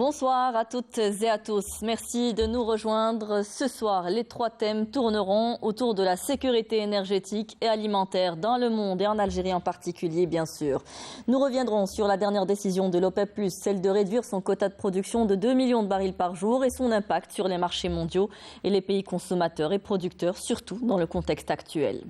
Bonsoir à toutes et à tous. Merci de nous rejoindre. Ce soir, les trois thèmes tourneront autour de la sécurité énergétique et alimentaire dans le monde et en Algérie en particulier, bien sûr. Nous reviendrons sur la dernière décision de l'OPEP+, celle de réduire son quota de production de 2 millions de barils par jour et son impact sur les marchés mondiaux et les pays consommateurs et producteurs, surtout dans le contexte actuel.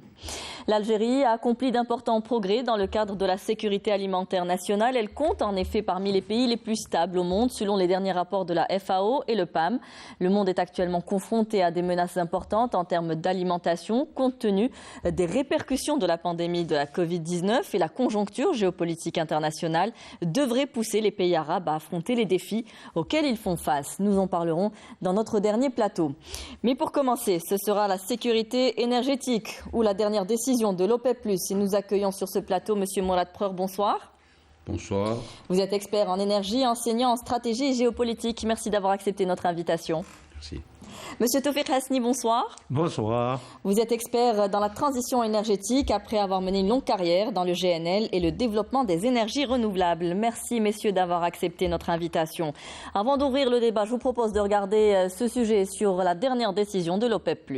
L'Algérie a accompli d'importants progrès dans le cadre de la sécurité alimentaire nationale. Elle compte en effet parmi les pays les plus stables au monde, selon les derniers rapports de la FAO et le PAM. Le monde est actuellement confronté à des menaces importantes en termes d'alimentation, compte tenu des répercussions de la pandémie de la Covid-19 et la conjoncture géopolitique internationale devrait pousser les pays arabes à affronter les défis auxquels ils font face. Nous en parlerons dans notre dernier plateau. Mais pour commencer, ce sera la sécurité énergétique ou la dernière décision de l'OPEP+. Et nous accueillons sur ce plateau M. Mourad Preur. Bonsoir. Bonsoir. Vous êtes expert en énergie, enseignant en stratégie et géopolitique. Merci d'avoir accepté notre invitation. Merci. Monsieur Tawfiq Hasni, bonsoir. Bonsoir. Vous êtes expert dans la transition énergétique après avoir mené une longue carrière dans le GNL et le développement des énergies renouvelables. Merci messieurs d'avoir accepté notre invitation. Avant d'ouvrir le débat, je vous propose de regarder ce sujet sur la dernière décision de l'OPEP+.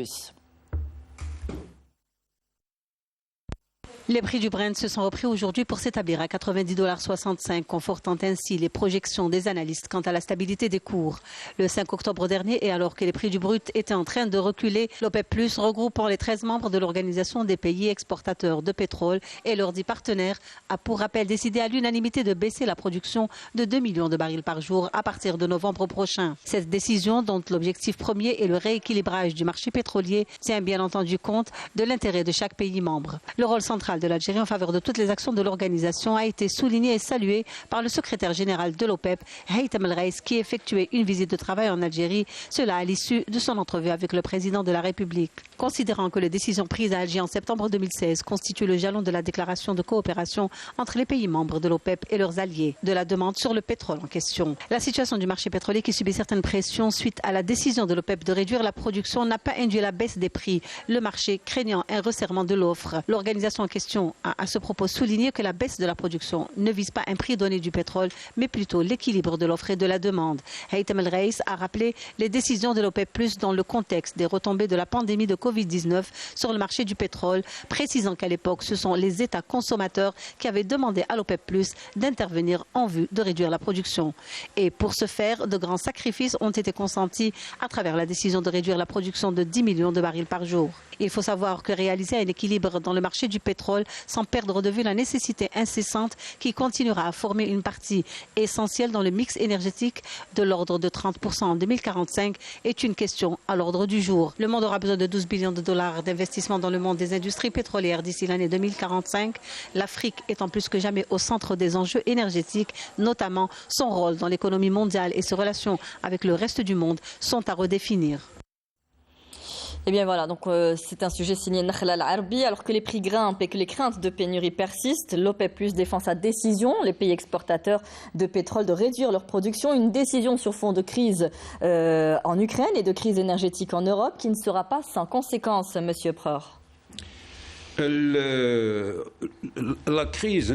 Les prix du Brent se sont repris aujourd'hui pour s'établir à 90,65 $, confortant ainsi les projections des analystes quant à la stabilité des cours. Le 5 octobre dernier, et alors que les prix du brut étaient en train de reculer, l'OPEP+, regroupant les 13 membres de l'Organisation des pays exportateurs de pétrole et leurs 10 partenaires, a pour rappel décidé à l'unanimité de baisser la production de 2 millions de barils par jour à partir de novembre prochain. Cette décision, dont l'objectif premier est le rééquilibrage du marché pétrolier, tient bien entendu compte de l'intérêt de chaque pays membre. Le rôle central de l'Algérie en faveur de toutes les actions de l'organisation a été souligné et salué par le secrétaire général de l'OPEP, Haytham El Raïs, qui effectuait une visite de travail en Algérie, cela à l'issue de son entrevue avec le président de la République. Considérant que les décisions prises à Alger en septembre 2016 constituent le jalon de la déclaration de coopération entre les pays membres de l'OPEP et leurs alliés, de la demande sur le pétrole en question. La situation du marché pétrolier qui subit certaines pressions suite à la décision de l'OPEP de réduire la production n'a pas induit la baisse des prix, le marché craignant un resserrement de l'offre. L'organisation en question a à ce propos souligné que la baisse de la production ne vise pas un prix donné du pétrole, mais plutôt l'équilibre de l'offre et de la demande. Haytham El Raïs a rappelé les décisions de l'OPEP+ dans le contexte des retombées de la pandémie de Covid-19 sur le marché du pétrole, précisant qu'à l'époque, ce sont les États consommateurs qui avaient demandé à l'OPEP+ d'intervenir en vue de réduire la production. Et pour ce faire, de grands sacrifices ont été consentis à travers la décision de réduire la production de 10 millions de barils par jour. Il faut savoir que réaliser un équilibre dans le marché du pétrole sans perdre de vue la nécessité incessante qui continuera à former une partie essentielle dans le mix énergétique de l'ordre de 30% en 2045 est une question à l'ordre du jour. Le monde aura besoin de 12 billions de dollars d'investissement dans le monde des industries pétrolières d'ici l'année 2045. L'Afrique étant plus que jamais au centre des enjeux énergétiques, notamment son rôle dans l'économie mondiale et ses relations avec le reste du monde sont à redéfinir. Eh bien voilà, donc c'est un sujet signé Nakhla Al-Arbi. Alors que les prix grimpent et que les craintes de pénurie persistent, l'OPEP+ défend sa décision, les pays exportateurs de pétrole, de réduire leur production. Une décision sur fond de crise en Ukraine et de crise énergétique en Europe qui ne sera pas sans conséquences, Monsieur Preur. La crise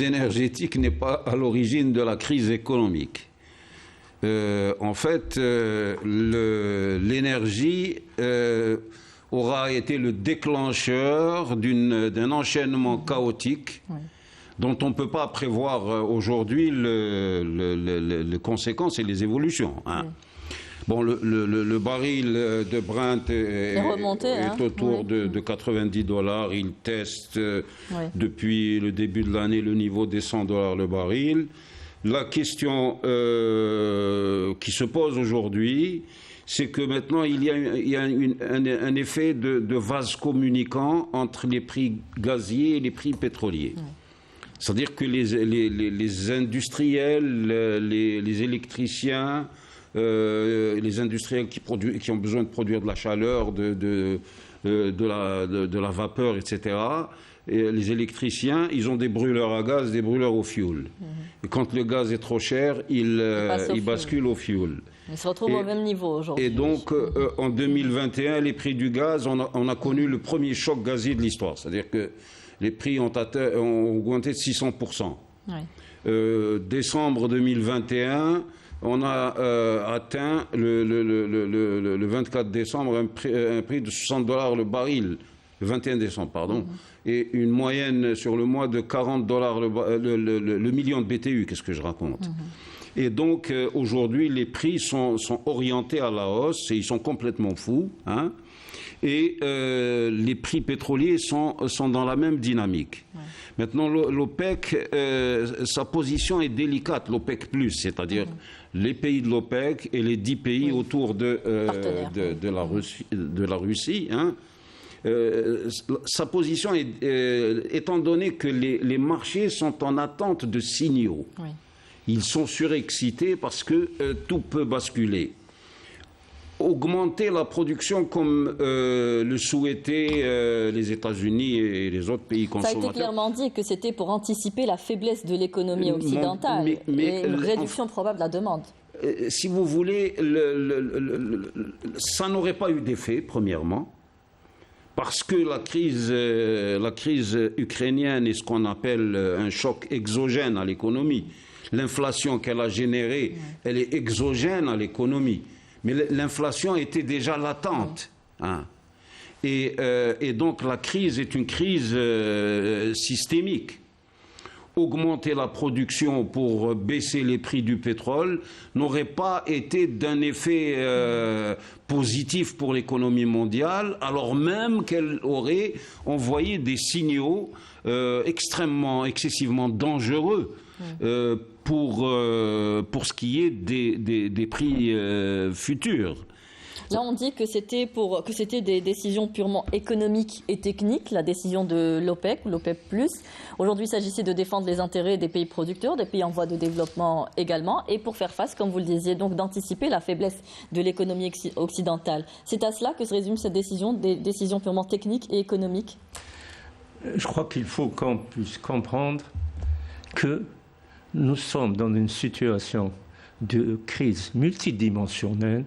énergétique n'est pas à l'origine de la crise économique. En fait, l'énergie aura été le déclencheur d'un enchaînement chaotique dont on ne peut pas prévoir aujourd'hui les conséquences et les évolutions. Bon, le baril de Brent est autour de 90 $. Il teste depuis le début de l'année le niveau des 100 $ le baril. La question qui se pose aujourd'hui, c'est que maintenant il y a un effet de vase communicant entre les prix gaziers et les prix pétroliers. C'est-à-dire que les industriels, les électriciens, les industriels qui ont besoin de produire de la chaleur, de la vapeur, etc., et les électriciens, ils ont des brûleurs à gaz, des brûleurs au fioul. Et quand le gaz est trop cher, ils basculent au fioul. Ils se retrouvent au même niveau aujourd'hui. Et donc, en 2021, les prix du gaz, on a connu le premier choc gazier de l'histoire. C'est-à-dire que les prix ont augmenté de 600%. décembre 2021, on a atteint le 24 décembre un prix de $60 le baril, le 21 décembre, pardon, et une moyenne sur le mois de $40 le million de BTU, qu'est-ce que je raconte? Et donc aujourd'hui, les prix sont orientés à la hausse et ils sont complètement fous, hein. Et les prix pétroliers sont dans la même dynamique. Ouais. Maintenant, l'OPEC, sa position est délicate, l'OPEC+, c'est-à-dire les pays de l'OPEC et les 10 pays autour de la Russie. Hein. Sa position est, étant donné que les marchés sont en attente de signaux. Oui. Ils sont surexcités parce que tout peut basculer. Augmenter la production comme le souhaitaient les États-Unis et les autres pays consommateurs. Ça a été clairement dit que c'était pour anticiper la faiblesse de l'économie occidentale et une réduction probable de la demande. Si vous voulez, ça n'aurait pas eu d'effet, premièrement, parce que la crise ukrainienne est ce qu'on appelle un choc exogène à l'économie. L'inflation qu'elle a générée, elle est exogène à l'économie. Mais l'inflation était déjà latente. Hein. Et donc la crise est une crise systémique. Augmenter la production pour baisser les prix du pétrole n'aurait pas été d'un effet positif pour l'économie mondiale, alors même qu'elle aurait envoyé des signaux excessivement dangereux pour ce qui est des prix futurs. Là, on dit que c'était des décisions purement économiques et techniques, la décision de l'OPEC ou l'OPEP+. Aujourd'hui, il s'agissait de défendre les intérêts des pays producteurs, des pays en voie de développement également, et pour faire face, comme vous le disiez, donc d'anticiper la faiblesse de l'économie occidentale. C'est à cela que se résume cette décision, des décisions purement techniques et économiques? Je crois qu'il faut qu'on puisse comprendre que nous sommes dans une situation de crise multidimensionnelle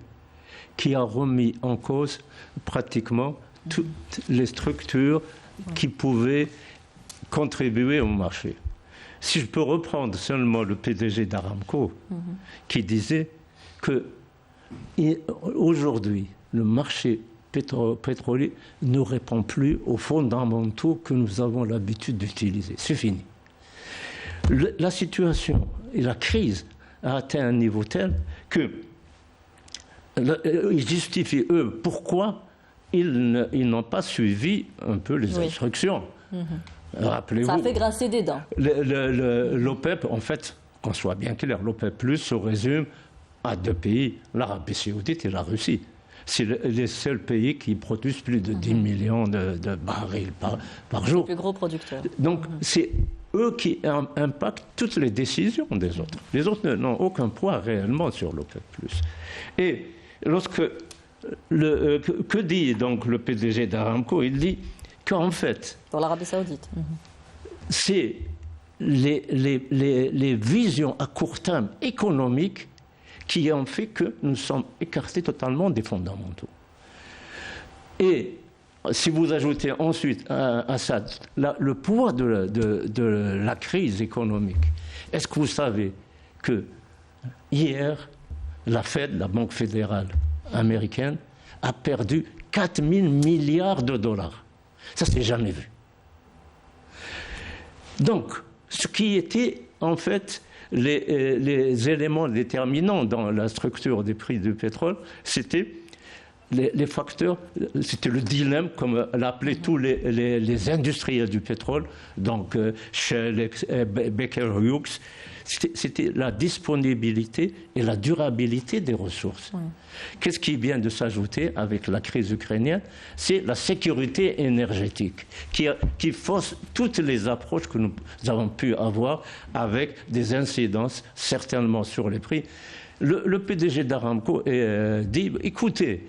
qui a remis en cause pratiquement toutes les structures qui pouvaient contribuer au marché. Si je peux reprendre seulement le PDG d'Aramco, qui disait que aujourd'hui, le marché pétrolier ne répond plus aux fondamentaux que nous avons l'habitude d'utiliser. C'est fini. La situation et la crise a atteint un niveau tel que ils justifient, eux, pourquoi ils n'ont pas suivi un peu les instructions. Rappelez-vous. Ça a fait grincer des dents. L'OPEP, en fait, qu'on soit bien clair, l'OPEP+ se résume à 2 pays, l'Arabie Saoudite et la Russie. C'est les seuls pays qui produisent plus de 10 millions de barils par jour. Les plus gros producteurs. Donc, c'est eux qui impactent toutes les décisions des autres. Les autres n'ont aucun poids réellement sur l'OPEP+. Et que dit donc le PDG d'Aramco? Il dit qu'en fait... Pour l'Arabie Saoudite. C'est les visions à court terme économiques qui ont fait que nous sommes écartés totalement des fondamentaux. Et si vous ajoutez ensuite à ça le poids de la crise économique, est-ce que vous savez que hier, la Fed, la Banque fédérale américaine, a perdu 4 000 milliards de dollars. Ça, c'est jamais vu. Donc, ce qui était en fait les éléments déterminants dans la structure des prix du pétrole, c'était les facteurs, c'était le dilemme, comme l'appelaient tous les industriels du pétrole, donc Shell, Baker Hughes, c'était la disponibilité et la durabilité des ressources. Qu'est-ce qui vient de s'ajouter avec la crise ukrainienne? C'est la sécurité énergétique qui fausse toutes les approches que nous avons pu avoir avec des incidences certainement sur les prix. Le PDG d'Aramco dit, écoutez,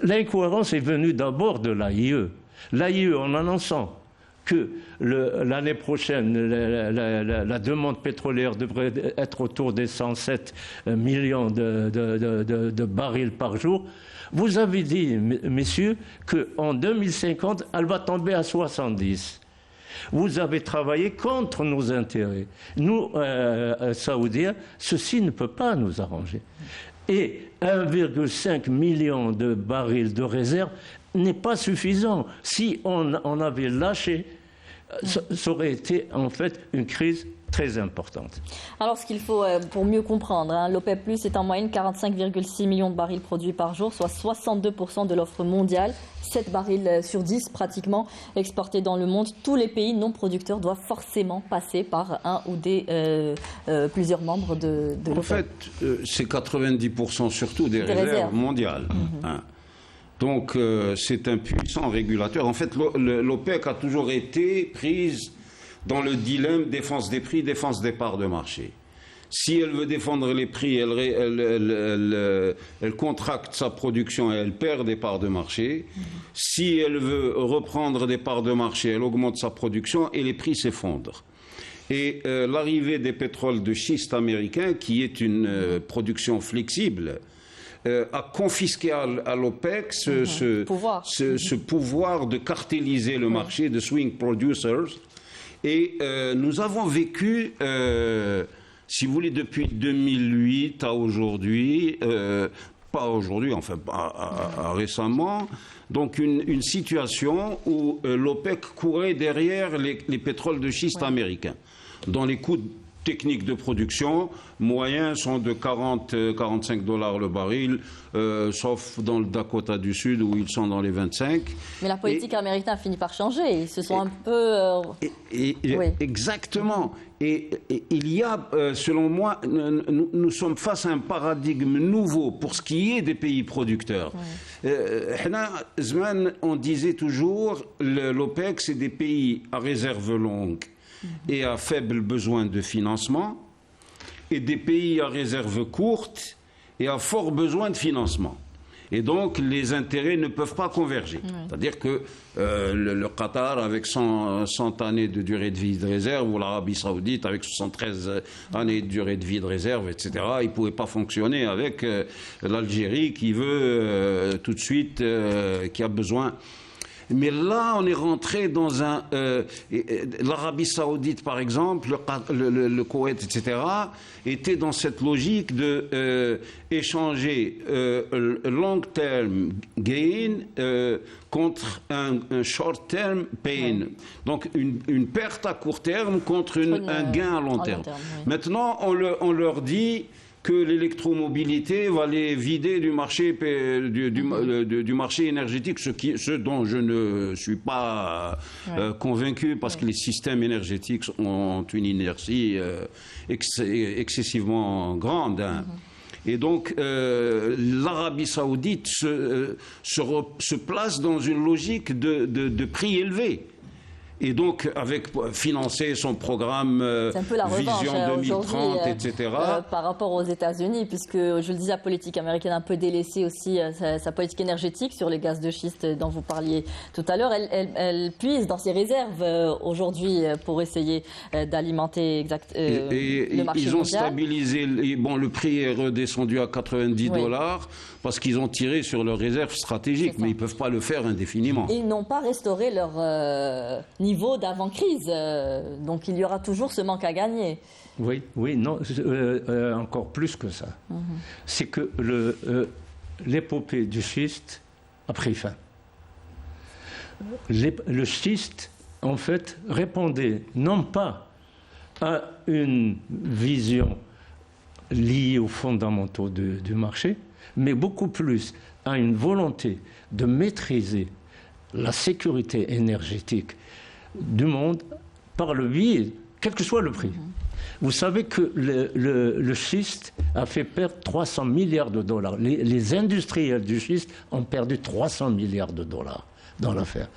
l'incohérence est venue d'abord de l'AIE. L'AIE, en annonçant que l'année prochaine, la demande pétrolière devrait être autour des 107 millions de barils par jour, vous avez dit, messieurs, qu'en 2050, elle va tomber à 70. Vous avez travaillé contre nos intérêts. Nous, Saoudiens, ceci ne peut pas nous arranger. Et 1,5 million de barils de réserve n'est pas suffisant. Si on avait lâché, ça aurait été en fait une crise très importante. Alors, ce qu'il faut, pour mieux comprendre, l'OPEP+, est en moyenne 45,6 millions de barils produits par jour, soit 62% de l'offre mondiale. 7 barils sur 10 pratiquement exportés dans le monde. Tous les pays non producteurs doivent forcément passer par un ou plusieurs membres de l'OPEP. En fait, c'est 90% surtout des réserves mondiales. Donc, c'est un puissant régulateur. En fait, l'OPEC a toujours été prise dans le dilemme défense des prix, défense des parts de marché. Si elle veut défendre les prix, elle contracte sa production et elle perd des parts de marché. Si elle veut reprendre des parts de marché, elle augmente sa production et les prix s'effondrent. Et l'arrivée des pétroles de schiste américains, qui est une production flexible, a confisqué à l'OPEC ce pouvoir de cartéliser le marché, de swing producers. Et nous avons vécu, si vous voulez, depuis 2008 à aujourd'hui, pas aujourd'hui, enfin récemment, donc une situation où l'OPEC courait derrière les pétroles de schiste américains, dont les coûts techniques de production moyens sont de 40-45 $ le baril, sauf dans le Dakota du Sud où ils sont dans les 25. Mais la politique américaine a fini par changer. Ils se sont un peu... Exactement. Et il y a, selon moi, nous sommes face à un paradigme nouveau pour ce qui est des pays producteurs. On disait toujours l'OPEC, c'est des pays à réserve longue et à faible besoin de financement, et des pays à réserve courte et à fort besoin de financement. Et donc, les intérêts ne peuvent pas converger. C'est-à-dire que le Qatar, avec 100 années de durée de vie de réserve, ou l'Arabie Saoudite, avec 73 années de durée de vie de réserve, etc., ils ne pouvaient pas fonctionner avec l'Algérie qui veut tout de suite, qui a besoin... Mais là, on est rentré dans l'Arabie Saoudite, par exemple, le Koweït, etc., était dans cette logique de échanger long-term gain contre un short-term pain. Donc, une perte à court terme contre un gain à long terme. Maintenant, on leur dit que l'électromobilité va les vider du marché, du marché énergétique, ce dont je ne suis pas convaincu, parce que les systèmes énergétiques ont une inertie excessivement grande. Et donc, l'Arabie Saoudite se place dans une logique de prix élevé. Et donc, avec financer son programme Vision 2030, etc. Par rapport aux États-Unis, puisque, je le disais, la politique américaine a un peu délaissé aussi sa politique énergétique sur les gaz de schiste dont vous parliez tout à l'heure. Elle puise dans ses réserves aujourd'hui pour essayer d'alimenter le marché mondial. Ils ont stabilisé, le prix est redescendu à 90 $ parce qu'ils ont tiré sur leurs réserves stratégiques, mais ils ne peuvent pas le faire indéfiniment. Ils n'ont pas restauré leur niveau d'avant-crise, donc il y aura toujours ce manque à gagner. Oui, non, encore plus que ça. C'est que l'épopée du schiste a pris fin. Le schiste, en fait, répondait non pas à une vision liée aux fondamentaux du marché, mais beaucoup plus à une volonté de maîtriser la sécurité énergétique du monde par le biais, quel que soit le prix. Vous savez que le schiste a fait perdre 300 milliards de $. Les industriels du schiste ont perdu 300 milliards de $ dans l'affaire.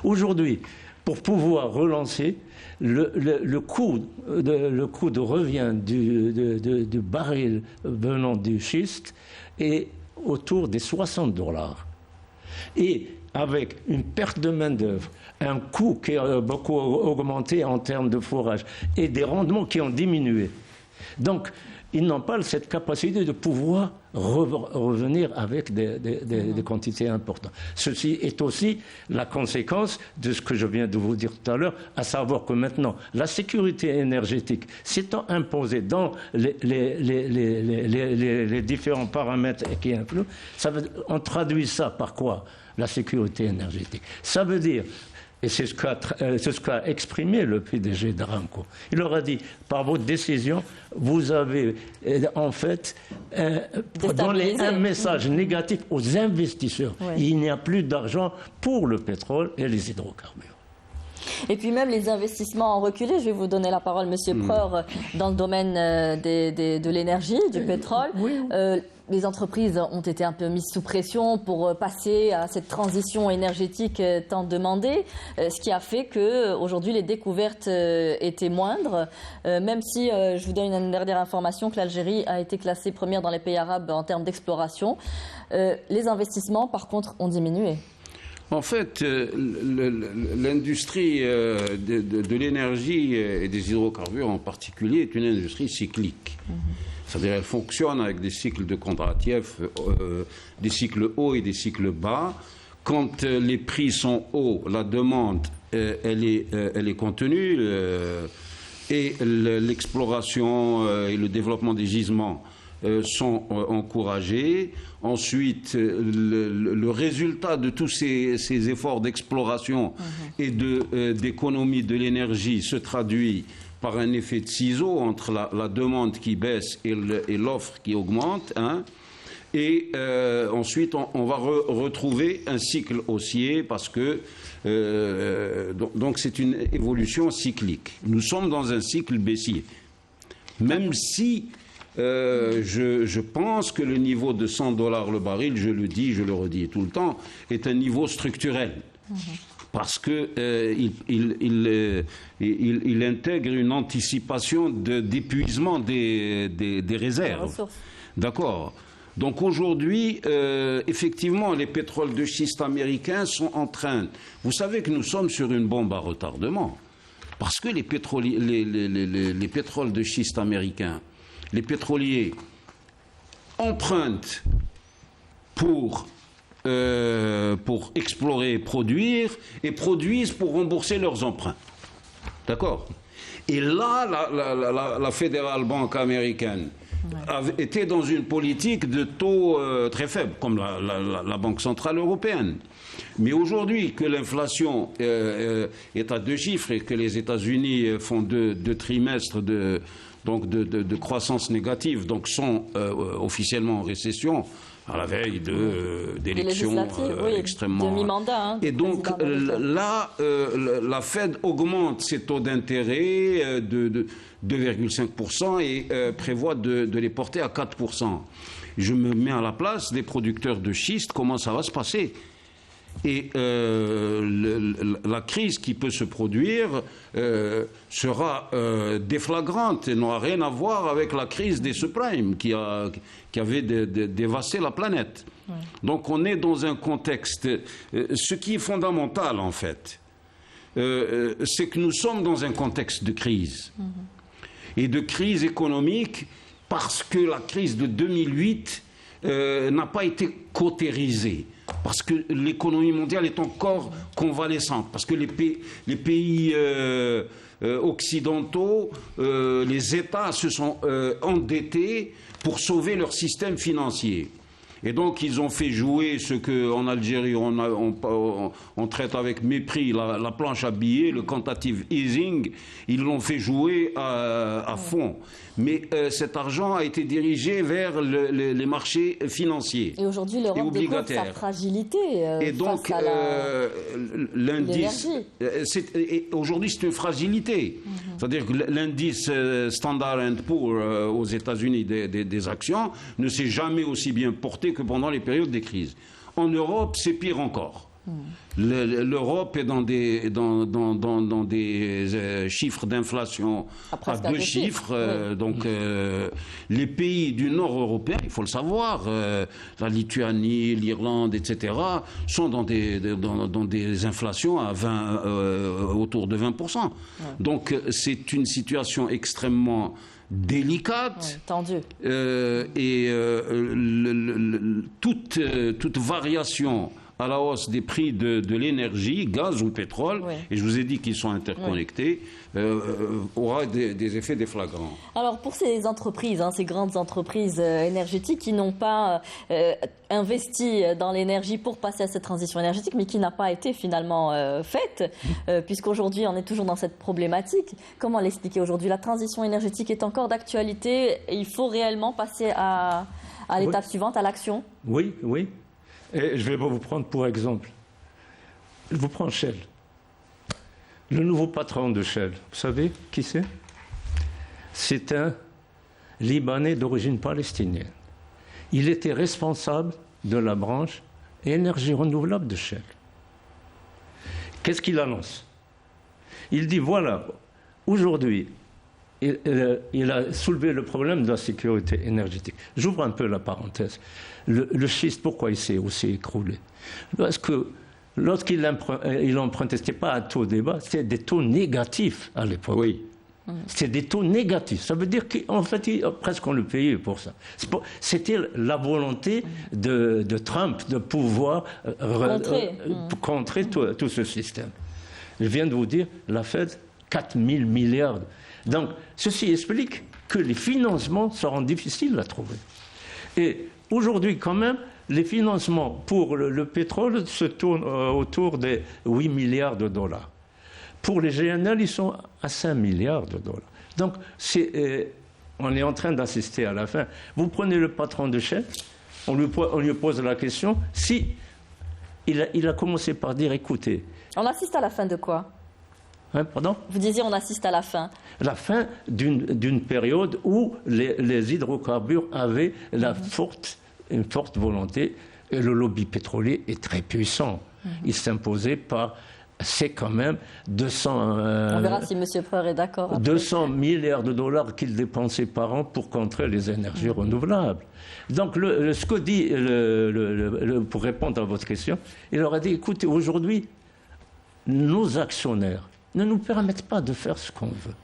Aujourd'hui, pour pouvoir relancer, le coût de revient du baril venant du schiste est autour des 60 $. Et avec une perte de main-d'œuvre, un coût qui a beaucoup augmenté en termes de forage et des rendements qui ont diminué, Donc, ils n'ont pas cette capacité de pouvoir revenir avec des quantités importantes. Ceci est aussi la conséquence de ce que je viens de vous dire tout à l'heure, à savoir que maintenant, la sécurité énergétique s'étant imposée dans les différents paramètres qui influent, on traduit ça par quoi? La sécurité énergétique. Ça veut dire... Et c'est ce qu'a exprimé le PDG d'Aramco. Il leur a dit, par votre décision, vous avez en fait donné un message négatif aux investisseurs. Oui. Il n'y a plus d'argent pour le pétrole et les hydrocarbures. Et puis même les investissements ont reculé. Je vais vous donner la parole, Monsieur Preur, dans le domaine de l'énergie, du pétrole. Oui. Les entreprises ont été un peu mises sous pression pour passer à cette transition énergétique tant demandée, ce qui a fait qu'aujourd'hui les découvertes étaient moindres, même si je vous donne une dernière information que l'Algérie a été classée première dans les pays arabes en termes d'exploration. Les investissements, par contre, ont diminué. En fait, l'industrie de l'énergie et des hydrocarbures en particulier est une industrie cyclique. C'est-à-dire qu'elle fonctionne avec des cycles de Kondratiev, des cycles hauts et des cycles bas. Quand les prix sont hauts, la demande, elle est contenue et l'exploration et le développement des gisements sont encouragés. Ensuite, le résultat de tous ces efforts d'exploration et d'économie de l'énergie se traduit par un effet de ciseau entre la demande qui baisse et l'offre qui augmente. Et ensuite, on va retrouver un cycle haussier parce que donc c'est une évolution cyclique. Nous sommes dans un cycle baissier. Même si je pense que le niveau de $100 le baril, je le dis, je le redis tout le temps, est un niveau structurel. Parce qu'il il intègre une anticipation d'épuisement des réserves. D'accord. Donc aujourd'hui, effectivement, les pétroles de schiste américains sont en train... Vous savez que nous sommes sur une bombe à retardement. Parce que les pétroles de schiste américains, les pétroliers empruntent pour explorer et produisent pour rembourser leurs emprunts. D'accord? Et là, la Federal Bank américaine était dans une politique de taux très faible, comme la Banque centrale européenne. Mais aujourd'hui, que l'inflation est à 2 chiffres et que les États-Unis font deux trimestres de croissance négative, donc sont officiellement en récession, à la veille d'élections extrêmement... demi-mandat. Et donc là, la Fed augmente ses taux d'intérêt de 2,5% et prévoit de les porter à 4%. Je me mets à la place des producteurs de schiste, comment ça va se passer? Et la crise qui peut se produire sera déflagrante et n'aura rien à voir avec la crise des subprimes qui avait dévasté la planète. Ouais. Donc on est dans un contexte... ce qui est fondamental en fait, c'est que nous sommes dans un contexte de crise. Et de crise économique parce que la crise de 2008 n'a pas été cautérisée. Parce que l'économie mondiale est encore convalescente. Parce que les pays occidentaux, les États se sont endettés pour sauver leur système financier. Et donc ils ont fait jouer ce qu'en Algérie on traite avec mépris, la planche à billets, le quantitative easing, ils l'ont fait jouer à fond. Mais cet argent a été dirigé vers les marchés financiers. Et aujourd'hui l'Europe découvre sa fragilité et donc, face à l'indice, aujourd'hui c'est une fragilité. C'est-à-dire que l'indice Standard & Poor's aux États-Unis des actions ne s'est jamais aussi bien porté que pendant les périodes des crises. En Europe, c'est pire encore. L'Europe est dans des chiffres d'inflation à 2 chiffres. Donc, les pays du nord européen, il faut le savoir, la Lituanie, l'Irlande, etc., sont dans des inflations à autour de 20%. Donc, c'est une situation extrêmement délicate, tendue. Toute variation à la hausse des prix de l'énergie, gaz ou pétrole, et je vous ai dit qu'ils sont interconnectés, aura des effets déflagrants. Alors pour ces entreprises, ces grandes entreprises énergétiques qui n'ont pas investi dans l'énergie pour passer à cette transition énergétique, mais qui n'a pas été finalement faite, puisqu'aujourd'hui on est toujours dans cette problématique, comment l'expliquer aujourd'hui? La transition énergétique est encore d'actualité, et il faut réellement passer à l'étape suivante, à l'action? Oui. Et je vais vous prendre pour exemple. Je vous prends Shell. Le nouveau patron de Shell, vous savez qui c'est? C'est un Libanais d'origine palestinienne. Il était responsable de la branche énergie renouvelable de Shell. Qu'est-ce qu'il annonce? Il dit voilà, aujourd'hui, il a soulevé le problème de la sécurité énergétique. J'ouvre un peu la parenthèse. Le schiste, pourquoi il s'est aussi écroulé? Parce que lorsqu'il empruntait, ce n'était pas un taux débat, c'était des taux négatifs à l'époque. Oui. C'était des taux négatifs. Ça veut dire qu'en fait, presque on le payait pour ça. C'était la volonté de Trump de pouvoir contrer tout ce système. Je viens de vous dire, la Fed, 4 000 milliards. Donc, ceci explique que les financements seront difficiles à trouver. Et aujourd'hui, quand même, les financements pour le pétrole se tournent autour des 8 milliards de dollars. Pour les GNL, ils sont à 5 milliards de dollars. Donc, on est en train d'assister à la fin. Vous prenez le patron de Shell, on lui pose la question, si il a commencé par dire, écoutez... On assiste à la fin de quoi? Pardon? Vous disiez on assiste à la fin. La fin d'une période où les hydrocarbures avaient une forte volonté, et le lobby pétrolier est très puissant. Il s'imposait par... C'est quand même 200... on verra si M. Preur est d'accord. Après. 200 milliards de dollars qu'il dépensait par an pour contrer les énergies renouvelables. Donc, ce que dit, pour répondre à votre question, il leur a dit, écoutez, aujourd'hui, nos actionnaires ne nous permettent pas de faire ce qu'on veut.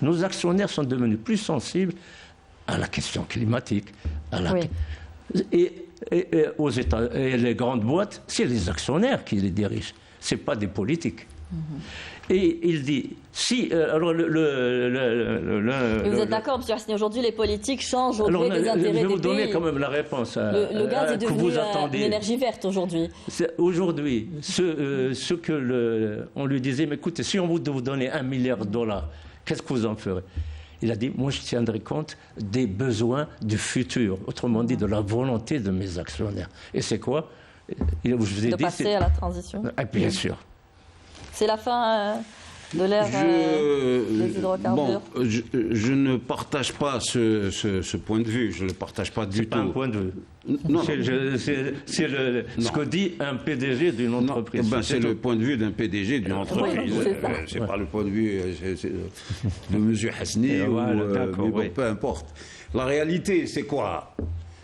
Nos actionnaires sont devenus plus sensibles à la question climatique. Et aux États, et les grandes boîtes, c'est les actionnaires qui les dirigent. Ce n'est pas des politiques. Et il dit, si... alors vous êtes d'accord, M. Hassani, aujourd'hui les politiques changent au gré des intérêts des pays. Je vais vous donner quand même la réponse le gaz est devenu une énergie verte aujourd'hui. Aujourd'hui, ce que on lui disait, mais écoutez, si on vous donnait 1 milliard de dollars, qu'est-ce que vous en ferez? Il a dit, moi je tiendrai compte des besoins du futur, autrement dit de la volonté de mes actionnaires. Et c'est quoi? De passer à la transition. Bien sûr. C'est la fin de l'ère des hydrocarbures. Bon, je ne partage pas ce point de vue. Je ne le partage pas du tout. C'est pas un point de vue. Non. C'est ce que dit un PDG d'une entreprise. C'est le point de vue d'un PDG d'une entreprise. C'est pas le point de vue de M. Hassani ou peu importe. La réalité, c'est quoi?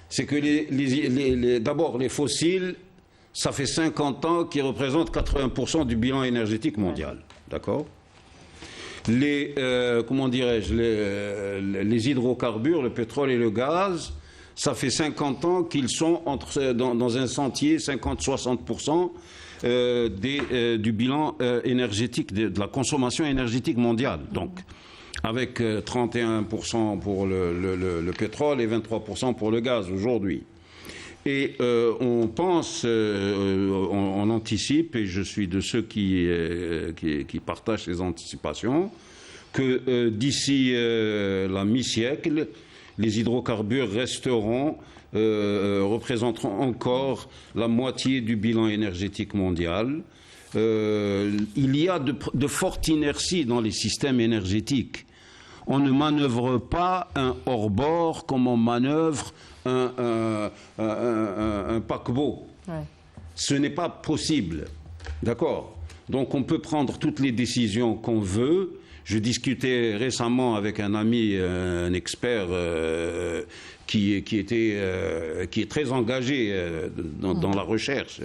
C'est que d'abord, les fossiles, ça fait 50 ans qu'ils représentent 80% du bilan énergétique mondial. D'accord? Les hydrocarbures, le pétrole et le gaz, ça fait 50 ans qu'ils sont dans un sentier 50-60% du bilan énergétique, de la consommation énergétique mondiale. Donc, avec 31% pour le pétrole et 23% pour le gaz aujourd'hui. Et on pense, on anticipe, et je suis de ceux qui partagent ces anticipations, que d'ici la mi-siècle, les hydrocarbures représenteront encore la moitié du bilan énergétique mondial. Il y a de fortes inerties dans les systèmes énergétiques. On ne manœuvre pas un hors-bord comme on manœuvre un paquebot. Ouais. Ce n'est pas possible. D'accord ? Donc on peut prendre toutes les décisions qu'on veut. Je discutais récemment avec un ami, un expert qui est très engagé dans la recherche,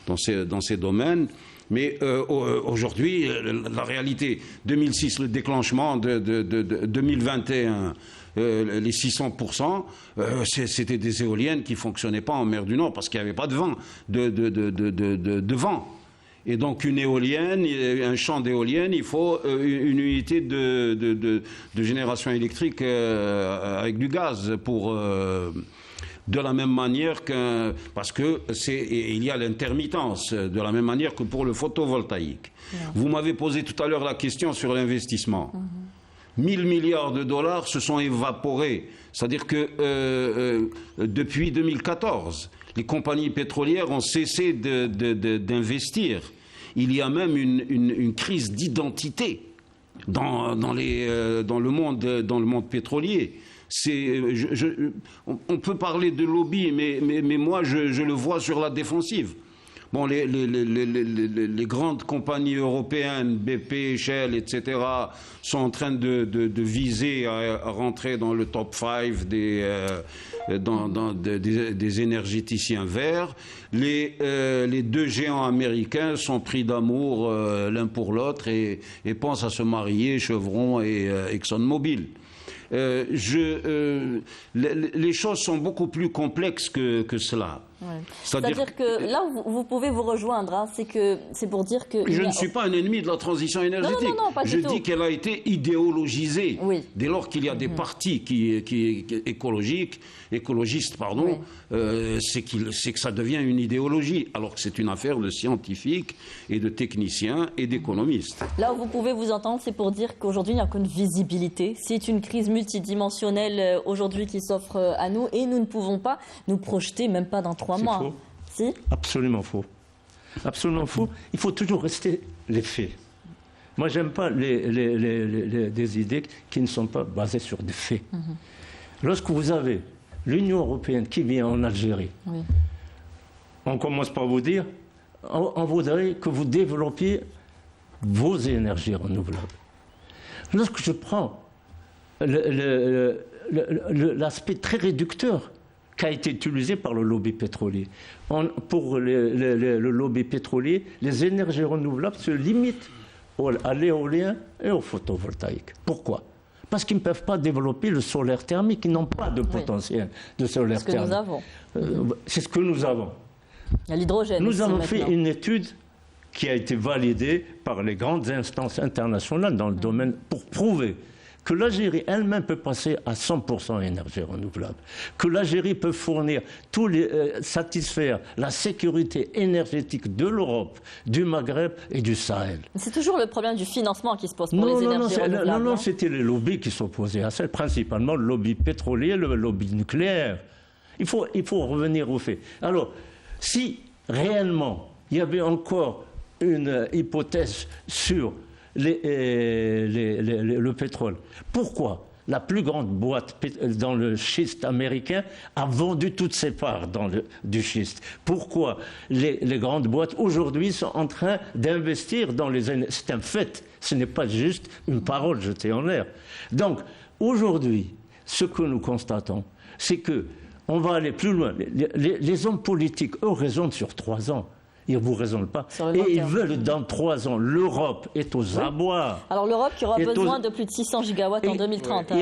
dans ces domaines. Mais aujourd'hui, la réalité, 2006, le déclenchement de 2021, les 600%, c'était des éoliennes qui ne fonctionnaient pas en mer du Nord parce qu'il n'y avait pas de vent, de vent. Et donc une éolienne, un champ d'éoliennes, il faut une unité de génération électrique avec du gaz pour... de la même manière parce que il y a l'intermittence, de la même manière que pour le photovoltaïque. Ouais. Vous m'avez posé tout à l'heure la question sur l'investissement. 1000 milliards de dollars se sont évaporés. C'est-à-dire que depuis 2014, les compagnies pétrolières ont cessé d'investir. Il y a même une crise d'identité dans le monde pétrolier. On peut parler de lobby, mais moi je le vois sur la défensive. Bon, les grandes compagnies européennes, BP, Shell, etc., sont en train de viser à rentrer dans le top 5 des énergéticiens verts. Les deux géants américains sont pris d'amour l'un pour l'autre et pensent à se marier, Chevron et ExxonMobil. Les choses sont beaucoup plus complexes que cela. Ouais. C'est-à-dire que là, vous pouvez vous rejoindre. Hein, c'est pour dire que... Je ne suis pas un ennemi de la transition énergétique. Non, pas du tout. Je dis qu'elle a été idéologisée. Oui. Dès lors qu'il y a des partis écologistes, oui. C'est que ça devient une idéologie, alors que c'est une affaire de scientifiques et de techniciens et d'économistes. Là où vous pouvez vous entendre, c'est pour dire qu'aujourd'hui, il n'y a qu'une visibilité. C'est une crise multidimensionnelle aujourd'hui qui s'offre à nous et nous ne pouvons pas nous projeter, même pas dans 3 mois. Faux. Si ? Absolument faux. Absolument faux. Il faut toujours rester les faits. Moi, j'aime pas des idées qui ne sont pas basées sur des faits. Lorsque vous avez l'Union européenne qui vient en Algérie, oui. On commence par vous dire, on voudrait que vous développiez vos énergies renouvelables. Lorsque je prends l'aspect très réducteur qui a été utilisé par le lobby pétrolier. Pour le lobby pétrolier, les énergies renouvelables se limitent à l'éolien et au photovoltaïque. Pourquoi ? Parce qu'ils ne peuvent pas développer le solaire thermique, ils n'ont pas de potentiel de solaire thermique. C'est ce que nous avons. Il y a l'hydrogène. Nous avons fait une étude qui a été validée par les grandes instances internationales dans le domaine pour prouver que l'Algérie elle-même peut passer à 100% énergie renouvelable, que l'Algérie peut fournir satisfaire la sécurité énergétique de l'Europe, du Maghreb et du Sahel. C'est toujours le problème du financement qui se pose pour les énergies renouvelables. Non, c'était les lobbies qui s'opposaient à ça, principalement le lobby pétrolier, le lobby nucléaire. Il faut revenir aux faits. Alors, si réellement il y avait encore une hypothèse sur le pétrole. Pourquoi la plus grande boîte dans le schiste américain a vendu toutes ses parts du schiste? Pourquoi les grandes boîtes aujourd'hui sont en train d'investir dans les énergies? C'est un fait, ce n'est pas juste une parole jetée en l'air. Donc aujourd'hui, ce que nous constatons, c'est que on va aller plus loin. Les hommes politiques, eux, raisonnent sur 3 ans. Ils ne vous raisonnent pas. Et ils veulent, dans 3 ans, l'Europe est aux abois. Alors l'Europe qui aura besoin de plus de 600 gigawatts en 2030. Et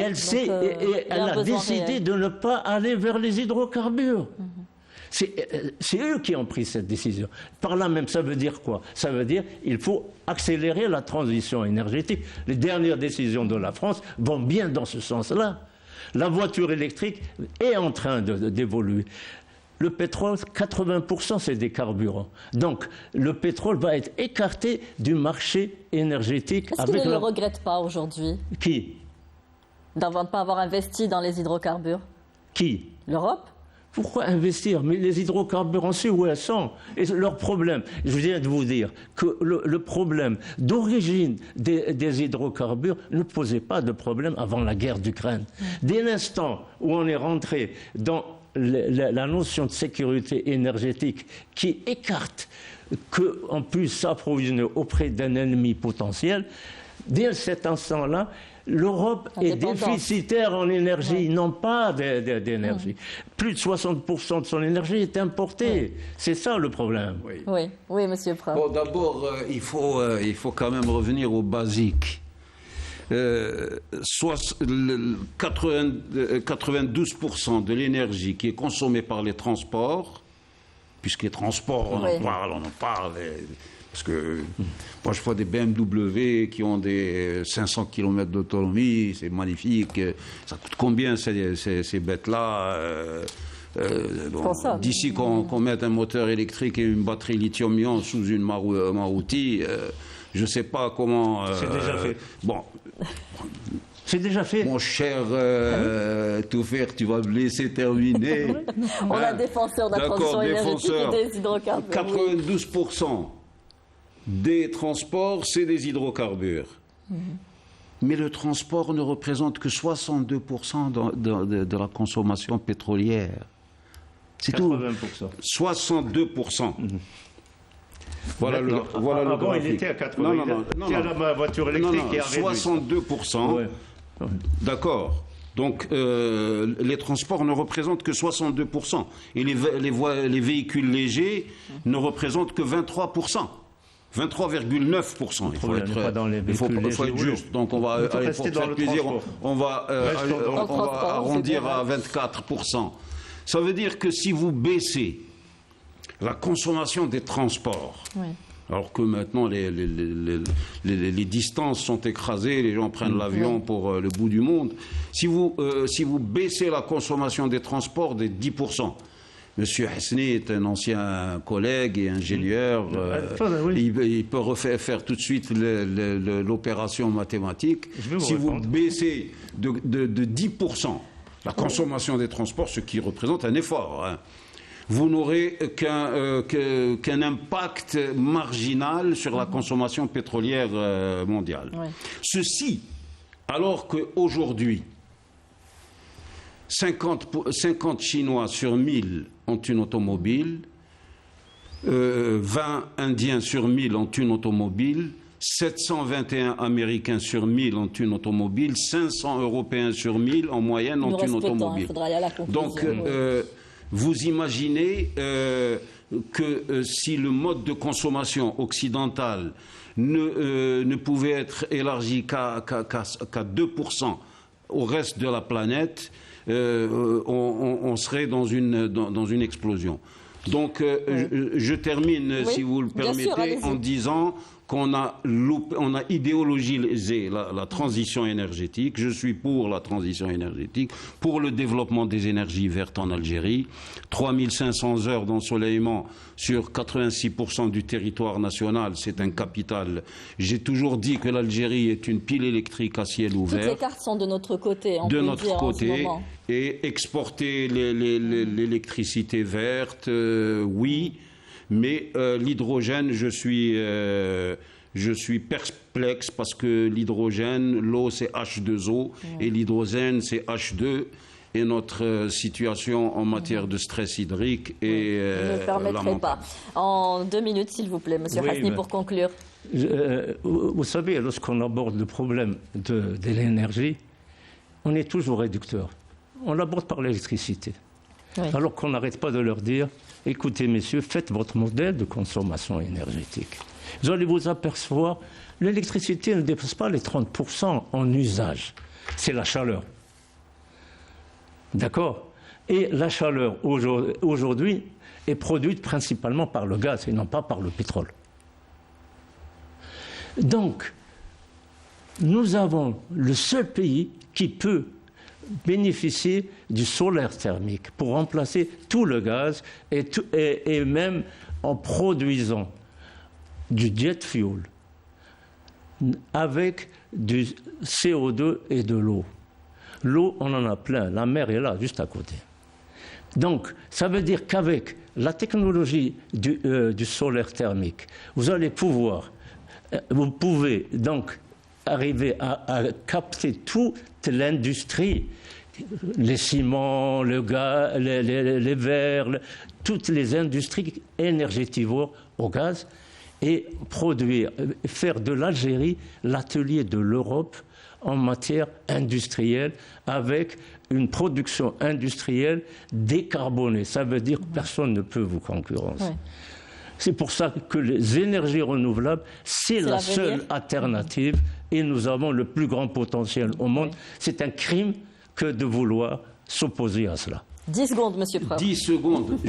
elle a décidé de ne pas aller vers les hydrocarbures. C'est eux qui ont pris cette décision. Par là même, ça veut dire quoi? Ça veut dire qu'il faut accélérer la transition énergétique. Les dernières décisions de la France vont bien dans ce sens-là. La voiture électrique est en train d'évoluer. Le pétrole, 80%, c'est des carburants. Donc, le pétrole va être écarté du marché énergétique. Est-ce qu'ils ne le regrettent pas aujourd'hui? Qui? De ne pas avoir investi dans les hydrocarbures. Qui? L'Europe? Pourquoi investir? Mais les hydrocarbures, on sait où elles sont. Et leur problème, je viens de vous dire que le problème d'origine des hydrocarbures ne posait pas de problème avant la guerre d'Ukraine. Dès l'instant où on est rentré dans la notion de sécurité énergétique qui écarte qu'on puisse s'approvisionner auprès d'un ennemi potentiel, dès cet instant-là, l'Europe est déficitaire en énergie. Ils n'ont pas d'énergie. Plus de 60% de son énergie est importée. C'est ça le problème. Oui, monsieur Prat. Bon, d'abord, il faut quand même revenir au basique. 92% de l'énergie qui est consommée par les transports, puisque les transports, on en parle, parce que moi je vois des BMW qui ont des 500 km d'autonomie, c'est magnifique, ça coûte combien ces bêtes-là d'ici qu'on mette un moteur électrique et une batterie lithium-ion sous une Maruti, je ne sais pas comment... c'est déjà fait. Bon... C'est déjà fait. Mon cher tout faire, tu vas me laisser terminer. On a défenseur de la transition énergétique et des hydrocarbures. 92% des transports, c'est des hydrocarbures. Mais le transport ne représente que 62% de la consommation pétrolière. C'est 80%. Tout. 62%. Voilà le graphique. Il était à 80%. Non. La voiture électrique qui a 62%. Ouais. D'accord. Donc, les transports ne représentent que 62%. Et les véhicules légers ne représentent que 23%. 23,9%. Il faut être juste. Donc, on va aller pour faire plaisir. On va arrondir à 24%. Ça veut dire que si vous baissez la consommation des transports, alors que maintenant les distances sont écrasées, les gens prennent l'avion pour le bout du monde, si vous baissez la consommation des transports de 10%, Monsieur Hasni est un ancien collègue et ingénieur, il peut faire tout de suite l'opération mathématique. Si vous baissez de 10% la consommation des transports, ce qui représente un effort, vous n'aurez qu'un impact marginal sur la consommation pétrolière mondiale. Ceci, alors qu'aujourd'hui, 50 Chinois sur 1000 ont une automobile, 20 Indiens sur 1000 ont une automobile, 721 Américains sur 1000 ont une automobile, 500 Européens sur 1000 en moyenne ont une automobile. Donc, vous imaginez que si le mode de consommation occidental ne pouvait être élargi qu'à 2% au reste de la planète, on serait dans une explosion. Donc, je termine, si vous le permettez, en disant qu'on a idéologisé la transition énergétique. Je suis pour la transition énergétique, pour le développement des énergies vertes en Algérie. 3500 heures d'ensoleillement sur 86% du territoire national, c'est un capital. J'ai toujours dit que l'Algérie est une pile électrique à ciel ouvert. Toutes les cartes sont de notre côté, de notre côté. Et exporter l'électricité verte, oui. Mais l'hydrogène, je suis perplexe parce que l'hydrogène, l'eau c'est H2O et l'hydrogène c'est H2 et notre situation en matière de stress hydrique est ne permettrait pas. En 2 minutes, s'il vous plaît, Monsieur Hasni, pour conclure. Vous savez, lorsqu'on aborde le problème de l'énergie, on est toujours réducteur. On l'aborde par l'électricité. Alors qu'on n'arrête pas de leur dire: écoutez, messieurs, faites votre modèle de consommation énergétique. Vous allez vous apercevoir, l'électricité ne dépasse pas les 30% en usage. C'est la chaleur. D'accord ? Et la chaleur, aujourd'hui, est produite principalement par le gaz et non pas par le pétrole. Donc, nous avons le seul pays qui peut bénéficier du solaire thermique pour remplacer tout le gaz et même en produisant du jet fuel avec du CO2 et de l'eau. L'eau, on en a plein. La mer est là, juste à côté. Donc, ça veut dire qu'avec la technologie du solaire thermique, vous pouvez donc arriver à capter toute l'industrie les ciments, le gaz, les verres, toutes les industries énergétivores au gaz et faire de l'Algérie l'atelier de l'Europe en matière industrielle avec une production industrielle décarbonée. Ça veut dire que personne ne peut vous concurrencer. Ouais. C'est pour ça que les énergies renouvelables, c'est la seule alternative et nous avons le plus grand potentiel au monde. Ouais. C'est un crime que de vouloir s'opposer à cela. 10 secondes, Monsieur Preuve. 10 secondes.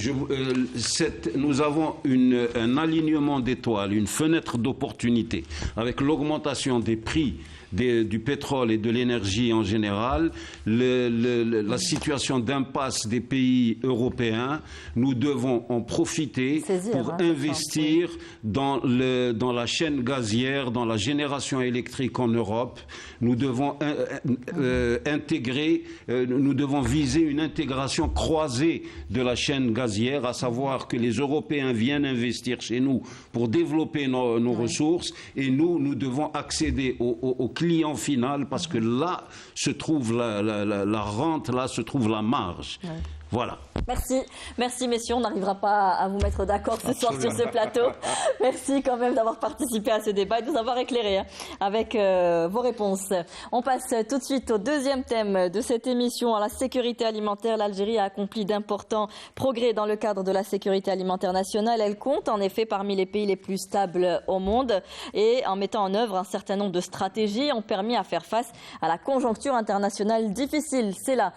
Nous avons un alignement d'étoiles, une fenêtre d'opportunité avec l'augmentation des prix du pétrole et de l'énergie en général, la situation d'impasse des pays européens. Nous devons en profiter pour investir dans la chaîne gazière, dans la génération électrique en Europe. Nous devons nous devons viser une intégration croisée de la chaîne gazière, à savoir que les Européens viennent investir chez nous pour développer nos ressources et nous devons accéder aux client final parce que là se trouve la rente, là se trouve la marge. Ouais. Voilà. Merci messieurs, on n'arrivera pas à vous mettre d'accord ce soir sur ce plateau. Merci quand même d'avoir participé à ce débat et de nous avoir éclairé avec vos réponses. On passe tout de suite au deuxième thème de cette émission, à la sécurité alimentaire. L'Algérie a accompli d'importants progrès dans le cadre de la sécurité alimentaire nationale. Elle compte en effet parmi les pays les plus stables au monde et en mettant en œuvre un certain nombre de stratégies ont permis à faire face à la conjoncture internationale difficile. C'est là,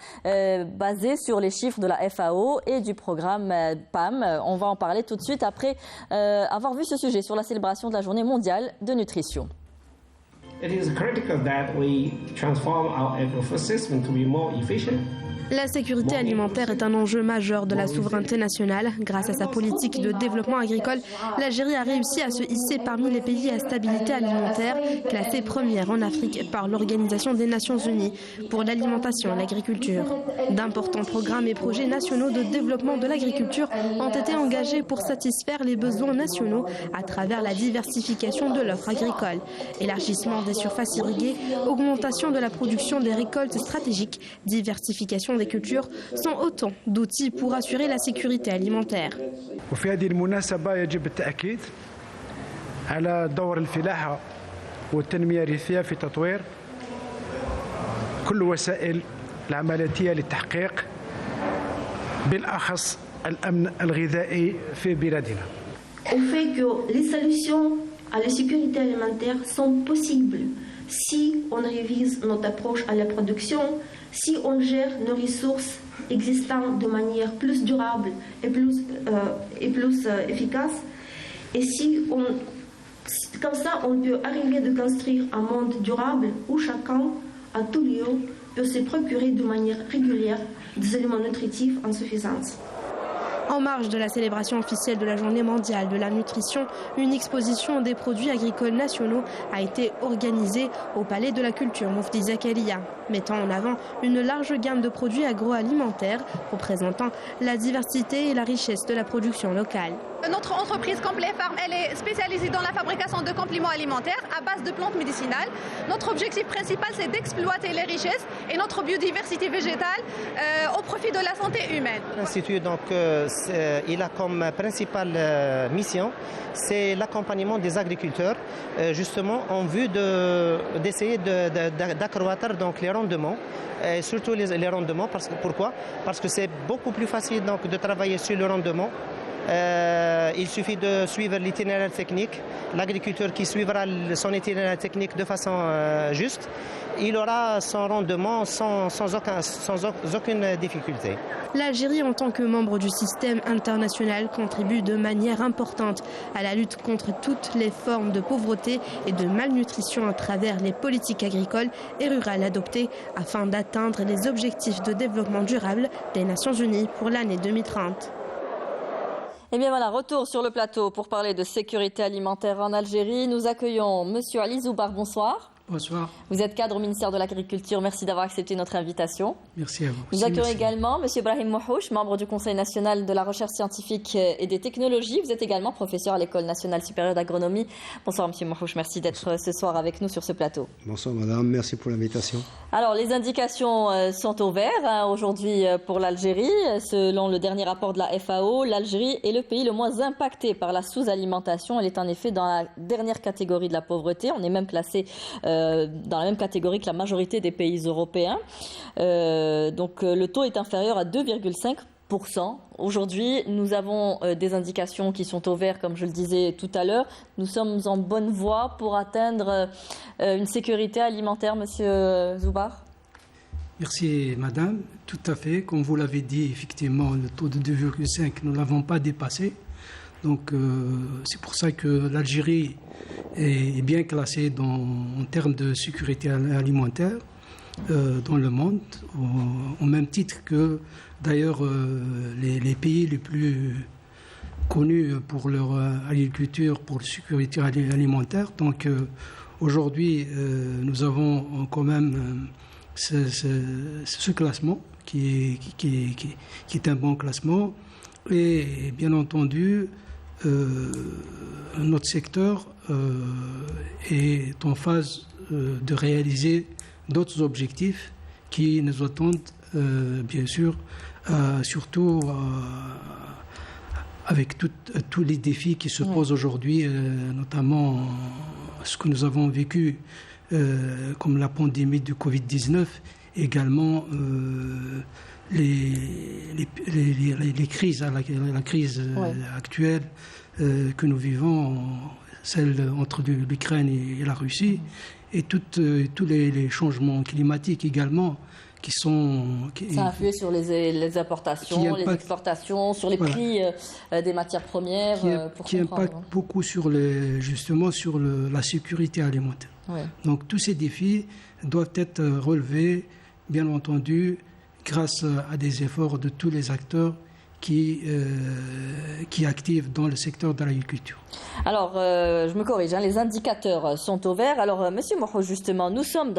basé sur les chiffres de la FAO et du programme PAM. On va en parler tout de suite après avoir vu ce sujet sur la célébration de la Journée mondiale de nutrition. It is critical that we transform our agri-food system to be more efficient. La sécurité alimentaire est un enjeu majeur de la souveraineté nationale. Grâce à sa politique de développement agricole, l'Algérie a réussi à se hisser parmi les pays à stabilité alimentaire, classée première en Afrique par l'Organisation des Nations Unies pour l'alimentation et l'agriculture. D'importants programmes et projets nationaux de développement de l'agriculture ont été engagés pour satisfaire les besoins nationaux à travers la diversification de l'offre agricole, élargissement des surfaces irriguées, augmentation de la production des récoltes stratégiques, diversification des cultures sont autant d'outils pour assurer la sécurité alimentaire. وفي هذه المناسبة يجب التأكيد على دور الفلاحة والتنمية الريفية في تطوير كل وسائل العملياتية للتحقيق بالأخص الأمن الغذائي في بلادنا. On fait que les solutions à la sécurité alimentaire sont possibles si on révise notre approche à la production, si on gère nos ressources existantes de manière plus durable et plus efficace, et comme ça on peut arriver de construire un monde durable où chacun, à tout lieu, peut se procurer de manière régulière des aliments nutritifs en suffisance. En marge de la célébration officielle de la Journée mondiale de la nutrition, une exposition des produits agricoles nationaux a été organisée au Palais de la Culture Moufti Zakaria, mettant en avant une large gamme de produits agroalimentaires représentant la diversité et la richesse de la production locale. Notre entreprise Complet Farm, elle est spécialisée dans la fabrication de compléments alimentaires à base de plantes médicinales. Notre objectif principal, c'est d'exploiter les richesses et notre biodiversité végétale au profit de la santé humaine. L'Institut, donc, il a comme principale mission, c'est l'accompagnement des agriculteurs, justement en vue d'essayer d'accroître donc les rendements. Et surtout les rendements, pourquoi? Parce que c'est beaucoup plus facile donc, de travailler sur le rendement. Il suffit de suivre l'itinéraire technique. L'agriculteur qui suivra son itinéraire technique de façon juste, il aura son rendement sans aucune difficulté. L'Algérie, en tant que membre du système international, contribue de manière importante à la lutte contre toutes les formes de pauvreté et de malnutrition à travers les politiques agricoles et rurales adoptées afin d'atteindre les objectifs de développement durable des Nations Unies pour l'année 2030. Eh bien voilà, retour sur le plateau pour parler de sécurité alimentaire en Algérie. Nous accueillons Monsieur Ali Zoubar, bonsoir. Bonsoir. Vous êtes cadre au ministère de l'Agriculture. Merci d'avoir accepté notre invitation. Merci à vous. Nous accueillons également M. Ibrahim Mouhouch, membre du Conseil national de la recherche scientifique et des technologies. Vous êtes également professeur à l'École nationale supérieure d'agronomie. Bonsoir M. Mouhouch, merci d'être ce soir avec nous sur ce plateau. Bonsoir madame, merci pour l'invitation. Alors les indications sont au vert aujourd'hui pour l'Algérie. Selon le dernier rapport de la FAO, l'Algérie est le pays le moins impacté par la sous-alimentation. Elle est en effet dans la dernière catégorie de la pauvreté. On est même classé dans la même catégorie que la majorité des pays européens. Donc le taux est inférieur à 2,5%. Aujourd'hui, nous avons des indications qui sont au vert, comme je le disais tout à l'heure. Nous sommes en bonne voie pour atteindre une sécurité alimentaire, Monsieur Zoubar. Merci madame, tout à fait. Comme vous l'avez dit, effectivement, le taux de 2,5, nous ne l'avons pas dépassé. Donc c'est pour ça que l'Algérie est bien classée en termes de sécurité alimentaire dans le monde, au même titre que d'ailleurs les pays les plus connus pour leur agriculture, pour la sécurité alimentaire. Donc aujourd'hui, nous avons quand même ce classement qui est un bon classement. Et bien entendu, notre secteur est en phase de réaliser d'autres objectifs qui nous attendent, bien sûr, surtout avec tous les défis qui se posent aujourd'hui, notamment ce que nous avons vécu comme la pandémie du Covid-19, également les crises, la crise actuelle que nous vivons, celle entre l'Ukraine et la Russie, et tous les changements climatiques également qui sont... Ça a influé sur les importations, les exportations, sur les prix des matières premières. Qui impacte beaucoup justement sur la sécurité alimentaire. Ouais. Donc tous ces défis doivent être relevés, bien entendu, grâce à des efforts de tous les acteurs qui activent dans le secteur de l'agriculture. Alors, je me corrige, les indicateurs sont au vert. Alors, Monsieur Mouhouch, justement, nous sommes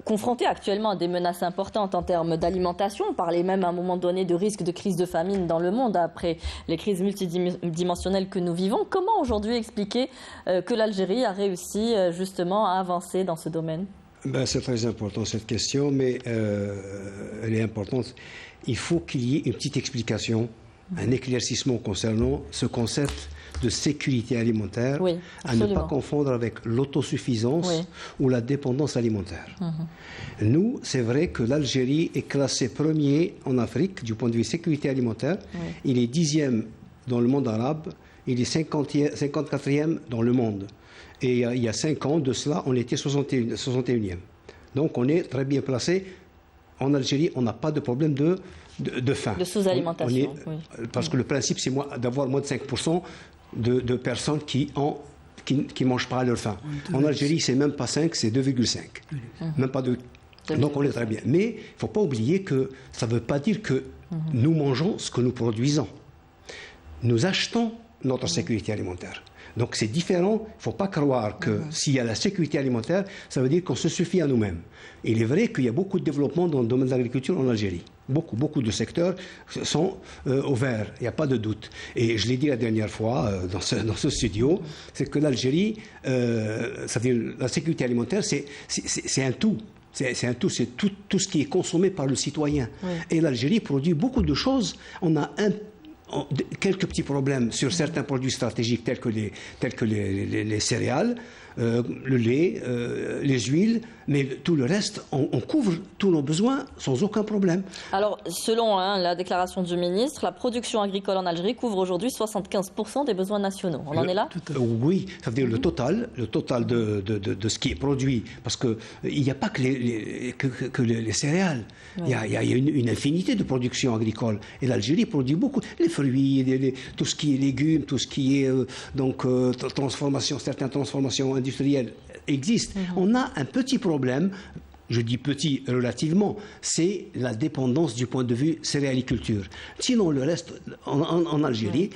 confrontés actuellement à des menaces importantes en termes d'alimentation. On parlait même à un moment donné de risque de crise de famine dans le monde après les crises multidimensionnelles que nous vivons. Comment aujourd'hui expliquer que l'Algérie a réussi justement à avancer dans ce domaine ? C'est très important cette question, mais elle est importante. Il faut qu'il y ait une petite explication, un éclaircissement concernant ce concept de sécurité alimentaire, à ne pas confondre avec l'autosuffisance ou la dépendance alimentaire. Nous, c'est vrai que l'Algérie est classée premier en Afrique du point de vue sécurité alimentaire. Il est 10e dans le monde arabe, il est 54e dans le monde. Et il y a 5 ans de cela, on était 61e. Donc on est très bien placé. En Algérie, on n'a pas de problème de faim. De sous-alimentation. Parce que le principe, c'est d'avoir moins de 5% de personnes qui ne mangent pas à leur faim. En Algérie, c'est même pas 5, c'est 2,5. Même pas 2. Donc on est très bien. Mais il ne faut pas oublier que ça ne veut pas dire que nous mangeons ce que nous produisons. Nous achetons notre sécurité alimentaire. Donc c'est différent. Il ne faut pas croire que s'il y a la sécurité alimentaire, ça veut dire qu'on se suffit à nous-mêmes. Il est vrai qu'il y a beaucoup de développement dans le domaine de l'agriculture en Algérie. Beaucoup de secteurs sont au vert, il n'y a pas de doute. Et je l'ai dit la dernière fois dans ce studio, c'est que l'Algérie, c'est-à-dire la sécurité alimentaire, c'est un tout. C'est un tout, c'est tout ce qui est consommé par le citoyen. Et l'Algérie produit beaucoup de choses. On a quelques petits problèmes sur certains produits stratégiques tels que les céréales, le lait, les huiles, mais tout le reste, on couvre tous nos besoins sans aucun problème. Alors, selon la déclaration du ministre, la production agricole en Algérie couvre aujourd'hui 75% des besoins nationaux. On en est là ? Oui, ça veut dire le total de ce qui est produit, parce qu'il n'y a pas que les céréales. Il y a une infinité de productions agricoles. Et l'Algérie produit beaucoup. Les fruits, tout ce qui est légumes, tout ce qui est certaines transformations industrielles existent. On a un petit problème je dis petit relativement, c'est la dépendance du point de vue céréaliculture. Sinon, le reste, en Algérie,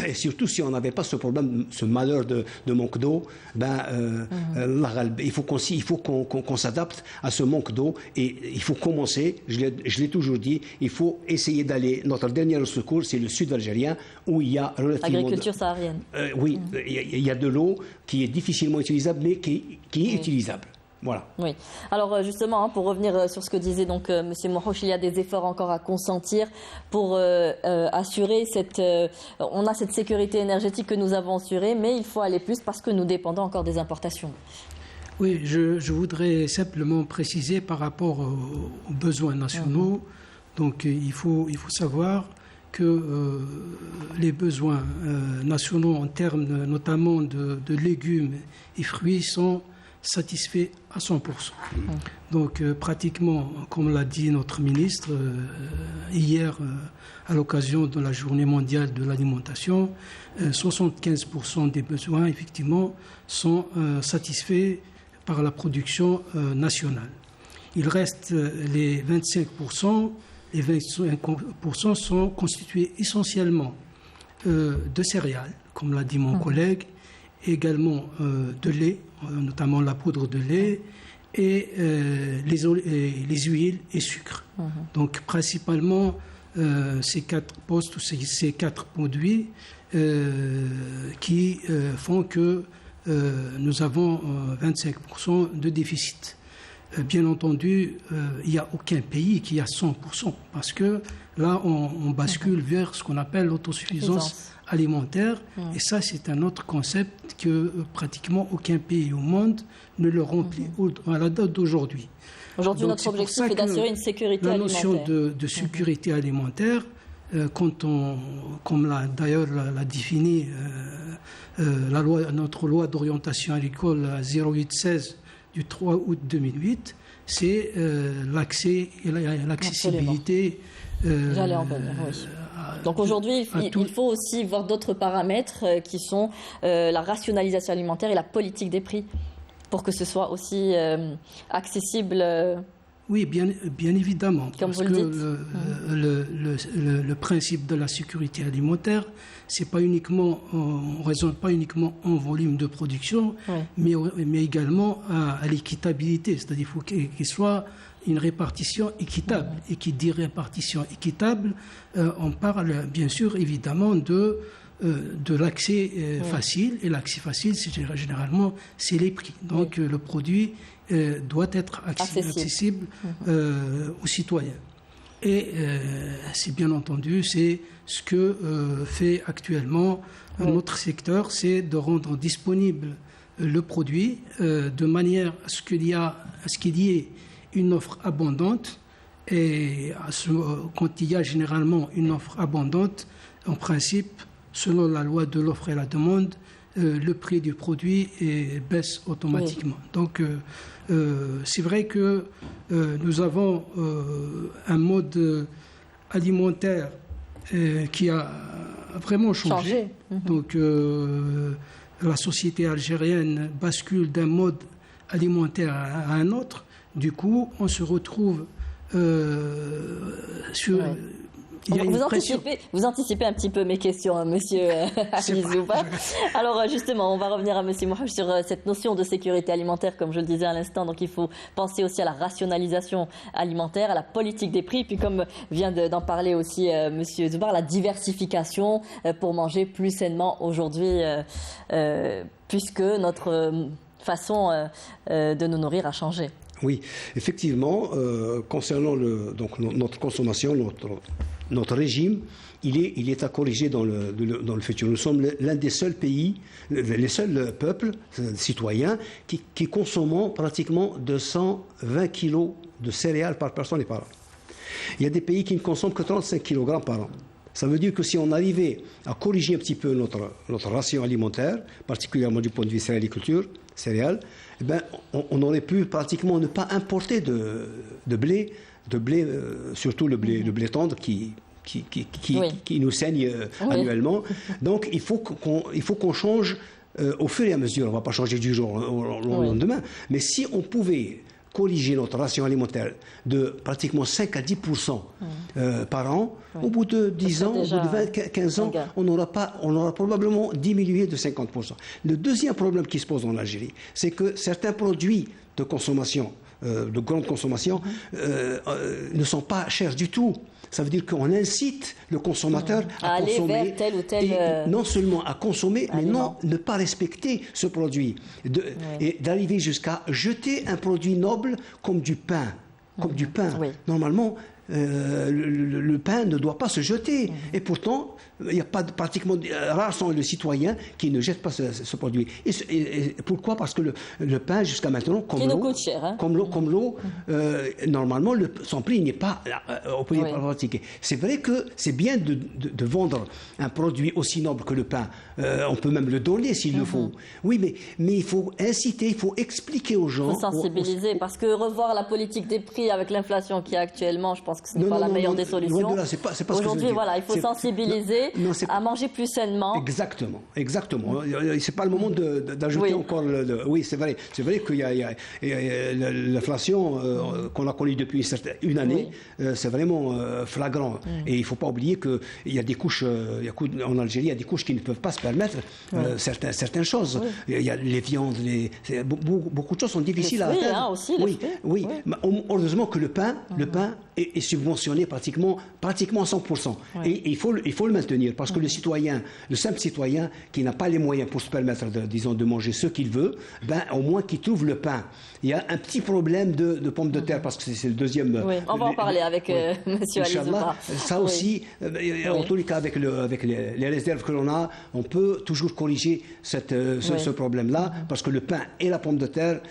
et surtout si on n'avait pas ce problème, ce malheur de manque d'eau, il faut qu'on s'adapte à ce manque d'eau et il faut commencer, je l'ai toujours dit, il faut essayer d'aller, notre dernier secours, c'est le sud algérien, où il y a relativement... Agriculture saharienne. Oui, il y a de l'eau qui est difficilement utilisable, mais qui est utilisable. Voilà. Oui. Alors justement, pour revenir sur ce que disait donc M. Mouhouch, il y a des efforts encore à consentir pour assurer on a cette sécurité énergétique que nous avons assurée, mais il faut aller plus parce que nous dépendons encore des importations. Oui, je voudrais simplement préciser par rapport aux besoins nationaux. Donc il faut savoir que les besoins nationaux en termes notamment de légumes et fruits sont satisfaits à 100%. Donc pratiquement, comme l'a dit notre ministre hier à l'occasion de la Journée mondiale de l'alimentation, 75% des besoins effectivement sont satisfaits par la production nationale. Il reste les 25%. Les 25% sont constitués essentiellement de céréales, comme l'a dit mon collègue, également de lait, notamment la poudre de lait, et les huiles et sucres. Donc principalement ces quatre postes, ces quatre produits qui font que nous avons 25% de déficit. Bien entendu, il n'y a aucun pays qui a 100%, parce que là, on bascule vers ce qu'on appelle l'autosuffisance alimentaire, et ça, c'est un autre concept que pratiquement aucun pays au monde ne le remplit à la date d'aujourd'hui. Aujourd'hui, notre objectif est d'assurer une sécurité alimentaire. La notion de sécurité alimentaire, comme d'ailleurs l'a défini notre loi d'orientation agricole 0816 du 3 août 2008, c'est l'accès et l'accessibilité. J'allais en venir, oui. Donc aujourd'hui, il faut aussi voir d'autres paramètres qui sont la rationalisation alimentaire et la politique des prix, pour que ce soit aussi accessible. Oui, bien évidemment. Comme parce vous que le dites. Le principe de la sécurité alimentaire, c'est pas uniquement, on raisonne pas uniquement en volume de production, mais également à l'équitabilité. C'est-à-dire qu'il faut qu'il soit une répartition équitable. Et qui dit répartition équitable, on parle bien sûr évidemment de l'accès facile. Et l'accès facile, généralement, c'est les prix. Donc le produit doit être accessible aux citoyens. Et c'est bien entendu, c'est ce que fait actuellement notre secteur, c'est de rendre disponible le produit de manière à ce qu'il y ait une offre abondante. Et quand il y a généralement une offre abondante, en principe, selon la loi de l'offre et la demande, le prix du produit baisse automatiquement. Donc, c'est vrai que nous avons un mode alimentaire qui a vraiment changé. Donc, la société algérienne bascule d'un mode alimentaire à un autre. Du coup, on se retrouve sur... Vous anticipez un petit peu mes questions, hein, monsieur Alizouba. Alors justement, on va revenir à monsieur Mouhouch sur cette notion de sécurité alimentaire, comme je le disais à l'instant. Donc il faut penser aussi à la rationalisation alimentaire, à la politique des prix, puis comme vient d'en parler aussi monsieur Zoubar, la diversification pour manger plus sainement aujourd'hui, puisque notre façon de nous nourrir a changé. Oui, effectivement, concernant notre consommation, notre régime, il est à corriger dans le futur. Nous sommes l'un des seuls pays, les seuls peuples citoyens qui consommons pratiquement 220 kilos de céréales par personne et par an. Il y a des pays qui ne consomment que 35 kg par an. Ça veut dire que si on arrivait à corriger un petit peu notre ration alimentaire, particulièrement du point de vue céréales, eh ben, on aurait pu pratiquement ne pas importer de blé, surtout le blé tendre qui nous saigne annuellement. Donc il faut qu'on change au fur et à mesure. On ne va pas changer du jour au lendemain. Mais si on pouvait corriger notre ration alimentaire de pratiquement 5 à 10% par an, au bout de 10 ans, au bout de 15 ans, on aura probablement diminué de 50%. Le deuxième problème qui se pose en Algérie, c'est que certains produits de consommation, de grande consommation, ne sont pas chers du tout. Ça veut dire qu'on incite le consommateur à consommer, aller vers tel ou tel et non seulement à consommer, mais ne pas respecter ce produit, et d'arriver jusqu'à jeter un produit noble comme du pain. Comme du pain. Normalement, le pain ne doit pas se jeter. Et pourtant, il n'y a pas pratiquement rares sont les citoyens qui ne jettent pas ce produit. Et pourquoi? Parce que le pain, jusqu'à maintenant, comme l'eau, normalement, son prix n'est pas au prix pratiqué. C'est vrai que c'est bien de vendre un produit aussi noble que le pain. On peut même le donner s'il le faut. Oui, mais il faut inciter, il faut expliquer aux gens. Il faut sensibiliser, parce que revoir la politique des prix avec l'inflation qu'il y a actuellement, je pense que ce n'est pas la meilleure des solutions. Aujourd'hui, voilà, il faut sensibiliser à manger plus sainement. Exactement. C'est pas le moment d'ajouter encore. Oui, c'est vrai qu'il y a l'inflation qu'on a connue depuis une année. C'est vraiment flagrant. Et il ne faut pas oublier qu'il y a des couches. En Algérie, il y a des couches qui ne peuvent pas se permettre certaines choses. Il y a les viandes, beaucoup de choses sont difficiles à atteindre. Oui. Heureusement que le pain est subventionné pratiquement à 100%. Et il faut le maintenir, parce que le simple citoyen qui n'a pas les moyens pour se permettre de manger ce qu'il veut, au moins qu'il trouve le pain. Il y a un petit problème de pommes de terre, parce que c'est le deuxième. On va en parler avec M. Ali Zouba. Ça aussi, en tous les cas, avec les réserves que l'on a, on peut toujours corriger ce problème-là, parce que le pain et la pomme de terre,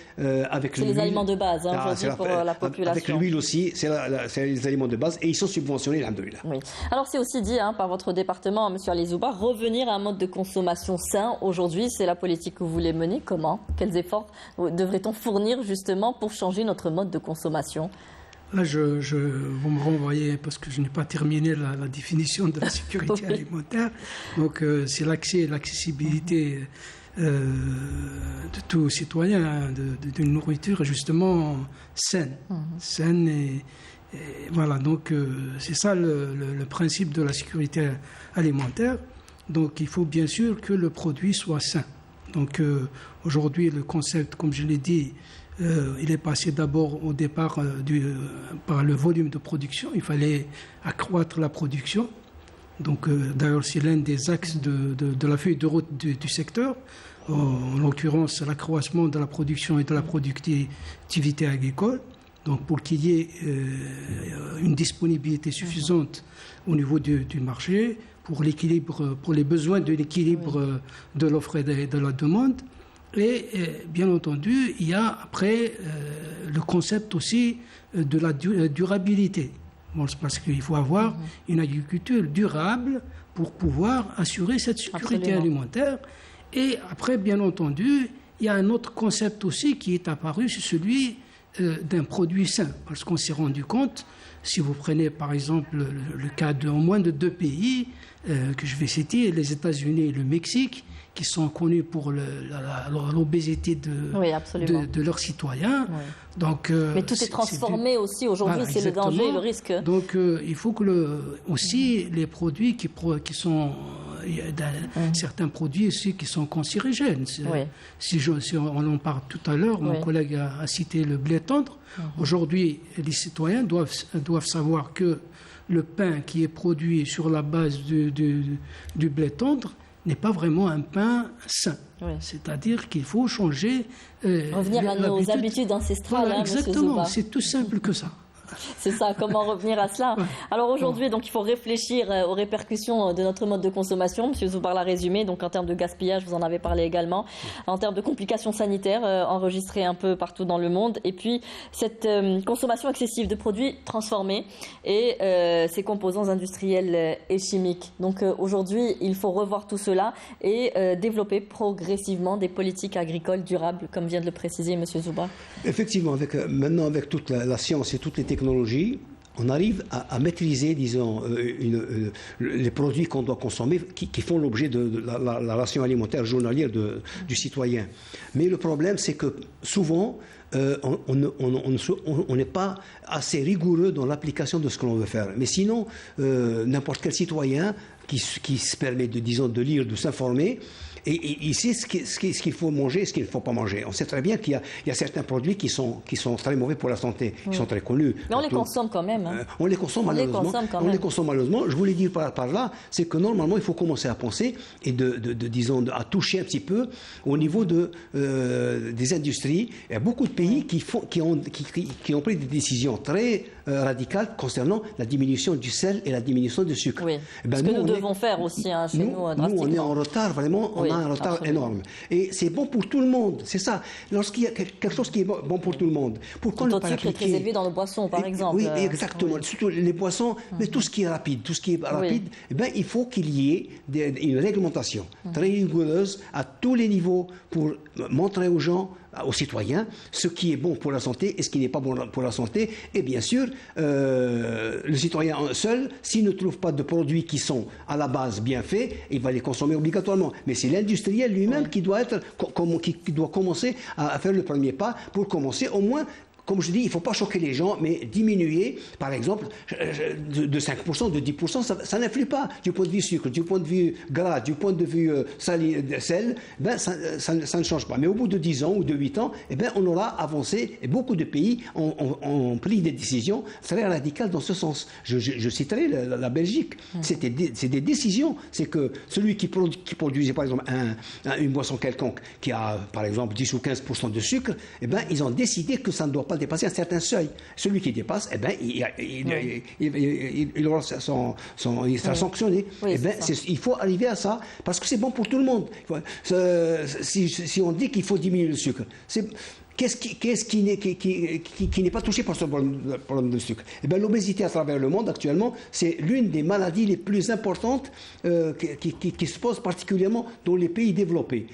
avec l'huile. C'est les aliments de base pour la population. Avec l'huile aussi, c'est les aliments de base, et ils sont subventionnés, alhamdoulilah. Alors c'est aussi dit par votre département, M. Ali Zouba, revenir à un mode de consommation sain. Aujourd'hui, c'est la politique que vous voulez mener. Comment? Quels efforts devrait-on fournir justement pour changer notre mode de consommation? Là, vous me renvoyez, parce que je n'ai pas terminé la définition de la sécurité alimentaire. Donc, c'est l'accès et l'accessibilité de tout citoyen d'une nourriture justement saine. Saine et voilà, donc c'est ça le principe de la sécurité alimentaire. Donc, il faut bien sûr que le produit soit sain. Donc, aujourd'hui, le concept, comme je l'ai dit, il est passé d'abord au départ par le volume de production. Il fallait accroître la production. Donc, d'ailleurs, c'est l'un des axes de la feuille de route du secteur. En l'occurrence, l'accroissement de la production et de la productivité agricole. Donc, pour qu'il y ait une disponibilité suffisante au niveau du marché, pour les besoins de l'équilibre de l'offre et de la demande. Et bien entendu, il y a après le concept aussi de la durabilité. Parce qu'il faut avoir une agriculture durable pour pouvoir assurer cette sécurité alimentaire. Et après, bien entendu, il y a un autre concept aussi qui est apparu, c'est celui d'un produit sain. Parce qu'on s'est rendu compte, si vous prenez par exemple le cas de moins de 2 pays que je vais citer, les États-Unis et le Mexique, qui sont connus pour l'obésité de leurs citoyens. Donc, mais tout est transformé aussi aujourd'hui, c'est le danger et le risque. Donc il faut que aussi les produits qui sont... Il y a certains produits aussi qui sont cancérigènes. Si on en parle tout à l'heure, mon collègue a cité le blé tendre. Aujourd'hui, les citoyens doivent savoir que le pain qui est produit sur la base du blé tendre n'est pas vraiment un pain sain. C'est-à-dire qu'il faut changer... revenir à nos habitudes ancestrales. Voilà, exactement, c'est tout simple que ça. C'est ça, comment revenir à cela? Alors aujourd'hui, donc, il faut réfléchir aux répercussions de notre mode de consommation. M. Zouba l'a résumé, donc en termes de gaspillage, vous en avez parlé également, en termes de complications sanitaires enregistrées un peu partout dans le monde, et puis cette consommation excessive de produits transformés et ces composants industriels et chimiques. Donc aujourd'hui, il faut revoir tout cela et développer progressivement des politiques agricoles durables, comme vient de le préciser M. Zouba. Effectivement, maintenant avec toute la science et toutes les technologies, on arrive à maîtriser, disons, les produits qu'on doit consommer, qui font l'objet de la ration alimentaire journalière du citoyen. Mais le problème, c'est que souvent, on n'est pas assez rigoureux dans l'application de ce que l'on veut faire. Mais sinon, n'importe quel citoyen qui se permet de lire, de s'informer, et il sait ce qu'il faut manger et ce qu'il ne faut pas manger. On sait très bien qu'il y a certains produits qui sont très mauvais pour la santé, qui sont très connus. Mais on les consomme quand même. On les consomme malheureusement. Je voulais dire par là, c'est que normalement, il faut commencer à penser et à toucher un petit peu au niveau des industries. Il y a beaucoup de pays qui ont pris des décisions très radicales concernant la diminution du sel et la diminution du sucre. Oui. Ce que nous devons faire aussi chez nous, drastiquement. Nous, on est en retard, vraiment. On a un retard énorme. Et c'est bon pour tout le monde, c'est ça. Lorsqu'il y a quelque chose qui est bon pour tout le monde, pourquoi ne pas l'appliquer ? Le taux de sucre est très élevé dans nos boissons, par exemple. Oui, exactement. Surtout les boissons, mais tout ce qui est rapide. Il faut qu'il y ait une réglementation très rigoureuse à tous les niveaux pour montrer aux gens, aux citoyens, ce qui est bon pour la santé et ce qui n'est pas bon pour la santé. Et bien sûr, le citoyen seul, s'il ne trouve pas de produits qui sont à la base bien faits, il va les consommer obligatoirement. Mais c'est l'industriel lui-même qui doit commencer à faire le premier pas pour commencer au moins. Comme je dis, il ne faut pas choquer les gens, mais diminuer, par exemple, de 5%, de 10%, ça n'influe pas du point de vue sucre, du point de vue gras, du point de vue sel, ça ne change pas. Mais au bout de 10 ans ou de 8 ans, on aura avancé et beaucoup de pays ont pris des décisions très radicales dans ce sens. Je citerai la Belgique. C'est des décisions. C'est que celui qui produisait, par exemple, une boisson quelconque qui a, par exemple, 10 ou 15% de sucre, ils ont décidé que ça ne doit pas dépasser un certain seuil. Celui qui dépasse, il sera sanctionné. Il faut arriver à ça, parce que c'est bon pour tout le monde. Si on dit qu'il faut diminuer le sucre, qu'est-ce qui n'est pas touché par ce problème de sucre ? L'obésité à travers le monde actuellement, c'est l'une des maladies les plus importantes qui se posent particulièrement dans les pays développés.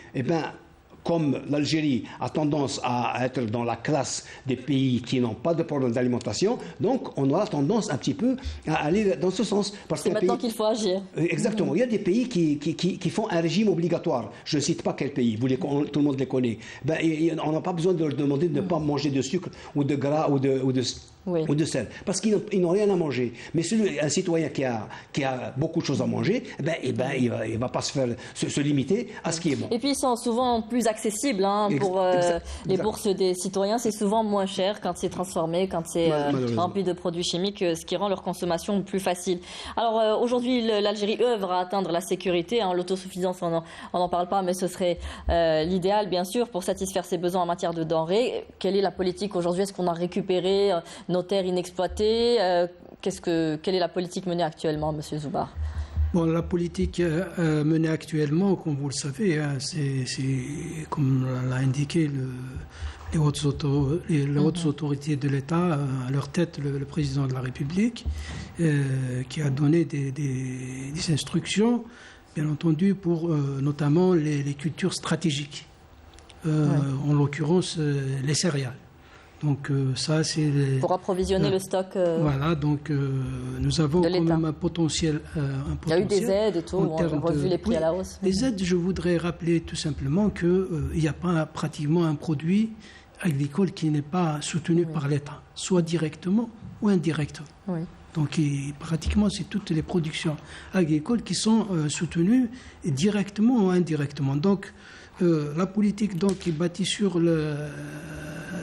Comme l'Algérie a tendance à être dans la classe des pays qui n'ont pas de problème d'alimentation, donc on aura tendance un petit peu à aller dans ce sens. C'est maintenant qu'il faut agir. Exactement. Il y a des pays qui font un régime obligatoire. Je ne cite pas quel pays, tout le monde les connaît. On n'a pas besoin de leur demander de ne pas manger de sucre ou de gras ou de sel, parce qu'ils n'ont rien à manger. Mais un citoyen qui a beaucoup de choses à manger, il ne va pas se limiter à ce qui est bon. Et puis ils sont souvent plus accessibles pour les bourses des citoyens. C'est souvent moins cher quand c'est transformé, quand c'est rempli de produits chimiques, ce qui rend leur consommation plus facile. Alors aujourd'hui, l'Algérie œuvre à atteindre la sécurité. L'autosuffisance, on n'en parle pas, mais ce serait l'idéal, bien sûr, pour satisfaire ses besoins en matière de denrées. Quelle est la politique aujourd'hui ? Est-ce qu'on a récupéré nos terres inexploitées? Quelle est la politique menée actuellement, M. Zoubar? La politique menée actuellement, comme vous le savez, c'est comme l'a indiqué les hautes autorités de l'État, à leur tête le président de la République, qui a donné des instructions, bien entendu, pour notamment les cultures stratégiques, en l'occurrence les céréales. Donc ça, c'est pour approvisionner le stock. Voilà, donc nous avons quand même un potentiel. Il y a eu des aides et tout. On a revu les prix à la hausse. Les aides, je voudrais rappeler tout simplement qu'il n'y a pas pratiquement un produit agricole qui n'est pas soutenu par l'État, soit directement ou indirectement. Oui. Donc pratiquement, c'est toutes les productions agricoles qui sont soutenues directement ou indirectement. Donc la politique est bâtie sur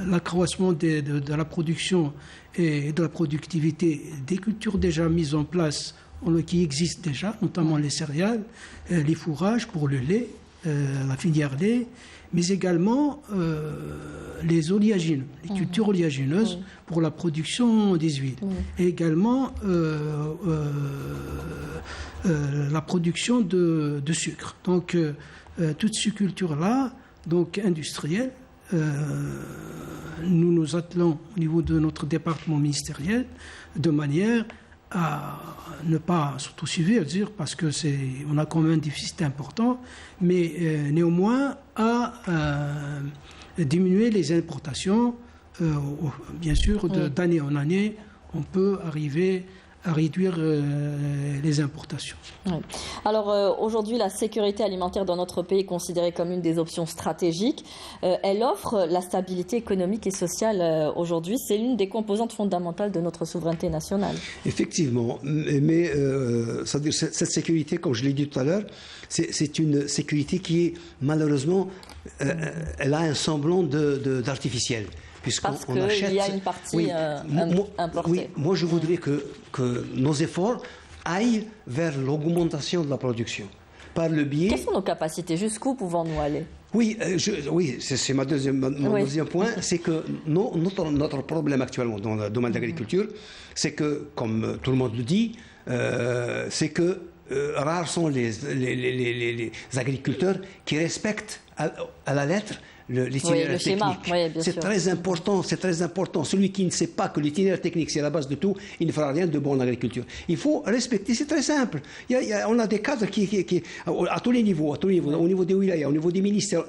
l'accroissement de la production et de la productivité des cultures déjà mises en place, qui existent déjà, notamment les céréales, les fourrages pour le lait, la filière lait, mais également les oléagineux, les cultures oléagineuses pour la production des huiles. Et également la production de sucre. Donc toutes ces cultures-là, donc industrielles, nous nous attelons au niveau de notre département ministériel de manière à ne pas s'autosuffire, dire, parce que on a quand même un déficit important, mais néanmoins à diminuer les importations, bien sûr, d'année en année, on peut arriver à réduire les importations. Oui. Alors aujourd'hui, la sécurité alimentaire dans notre pays est considérée comme une des options stratégiques. Elle offre la stabilité économique et sociale aujourd'hui. C'est l'une des composantes fondamentales de notre souveraineté nationale. Effectivement, mais cette sécurité, comme je l'ai dit tout à l'heure, c'est une sécurité qui est malheureusement, elle a un semblant d'artificiel. Parce qu'il y a une partie importée. Oui, moi je voudrais que nos efforts aillent vers l'augmentation de la production. Par le biais... Quelles sont nos capacités? Jusqu'où pouvons-nous aller? Oui, c'est mon deuxième point. C'est que notre problème actuellement dans le domaine de l'agriculture, c'est que, comme tout le monde le dit, c'est que rares sont les agriculteurs qui respectent à la lettre l'itinéraire technique. C'est très important, c'est très important. Celui qui ne sait pas que l'itinéraire technique c'est la base de tout, il ne fera rien de bon en agriculture. Il faut respecter, c'est très simple. On a des cadres qui à tous les niveaux, au niveau des wilayas, au niveau des ministères,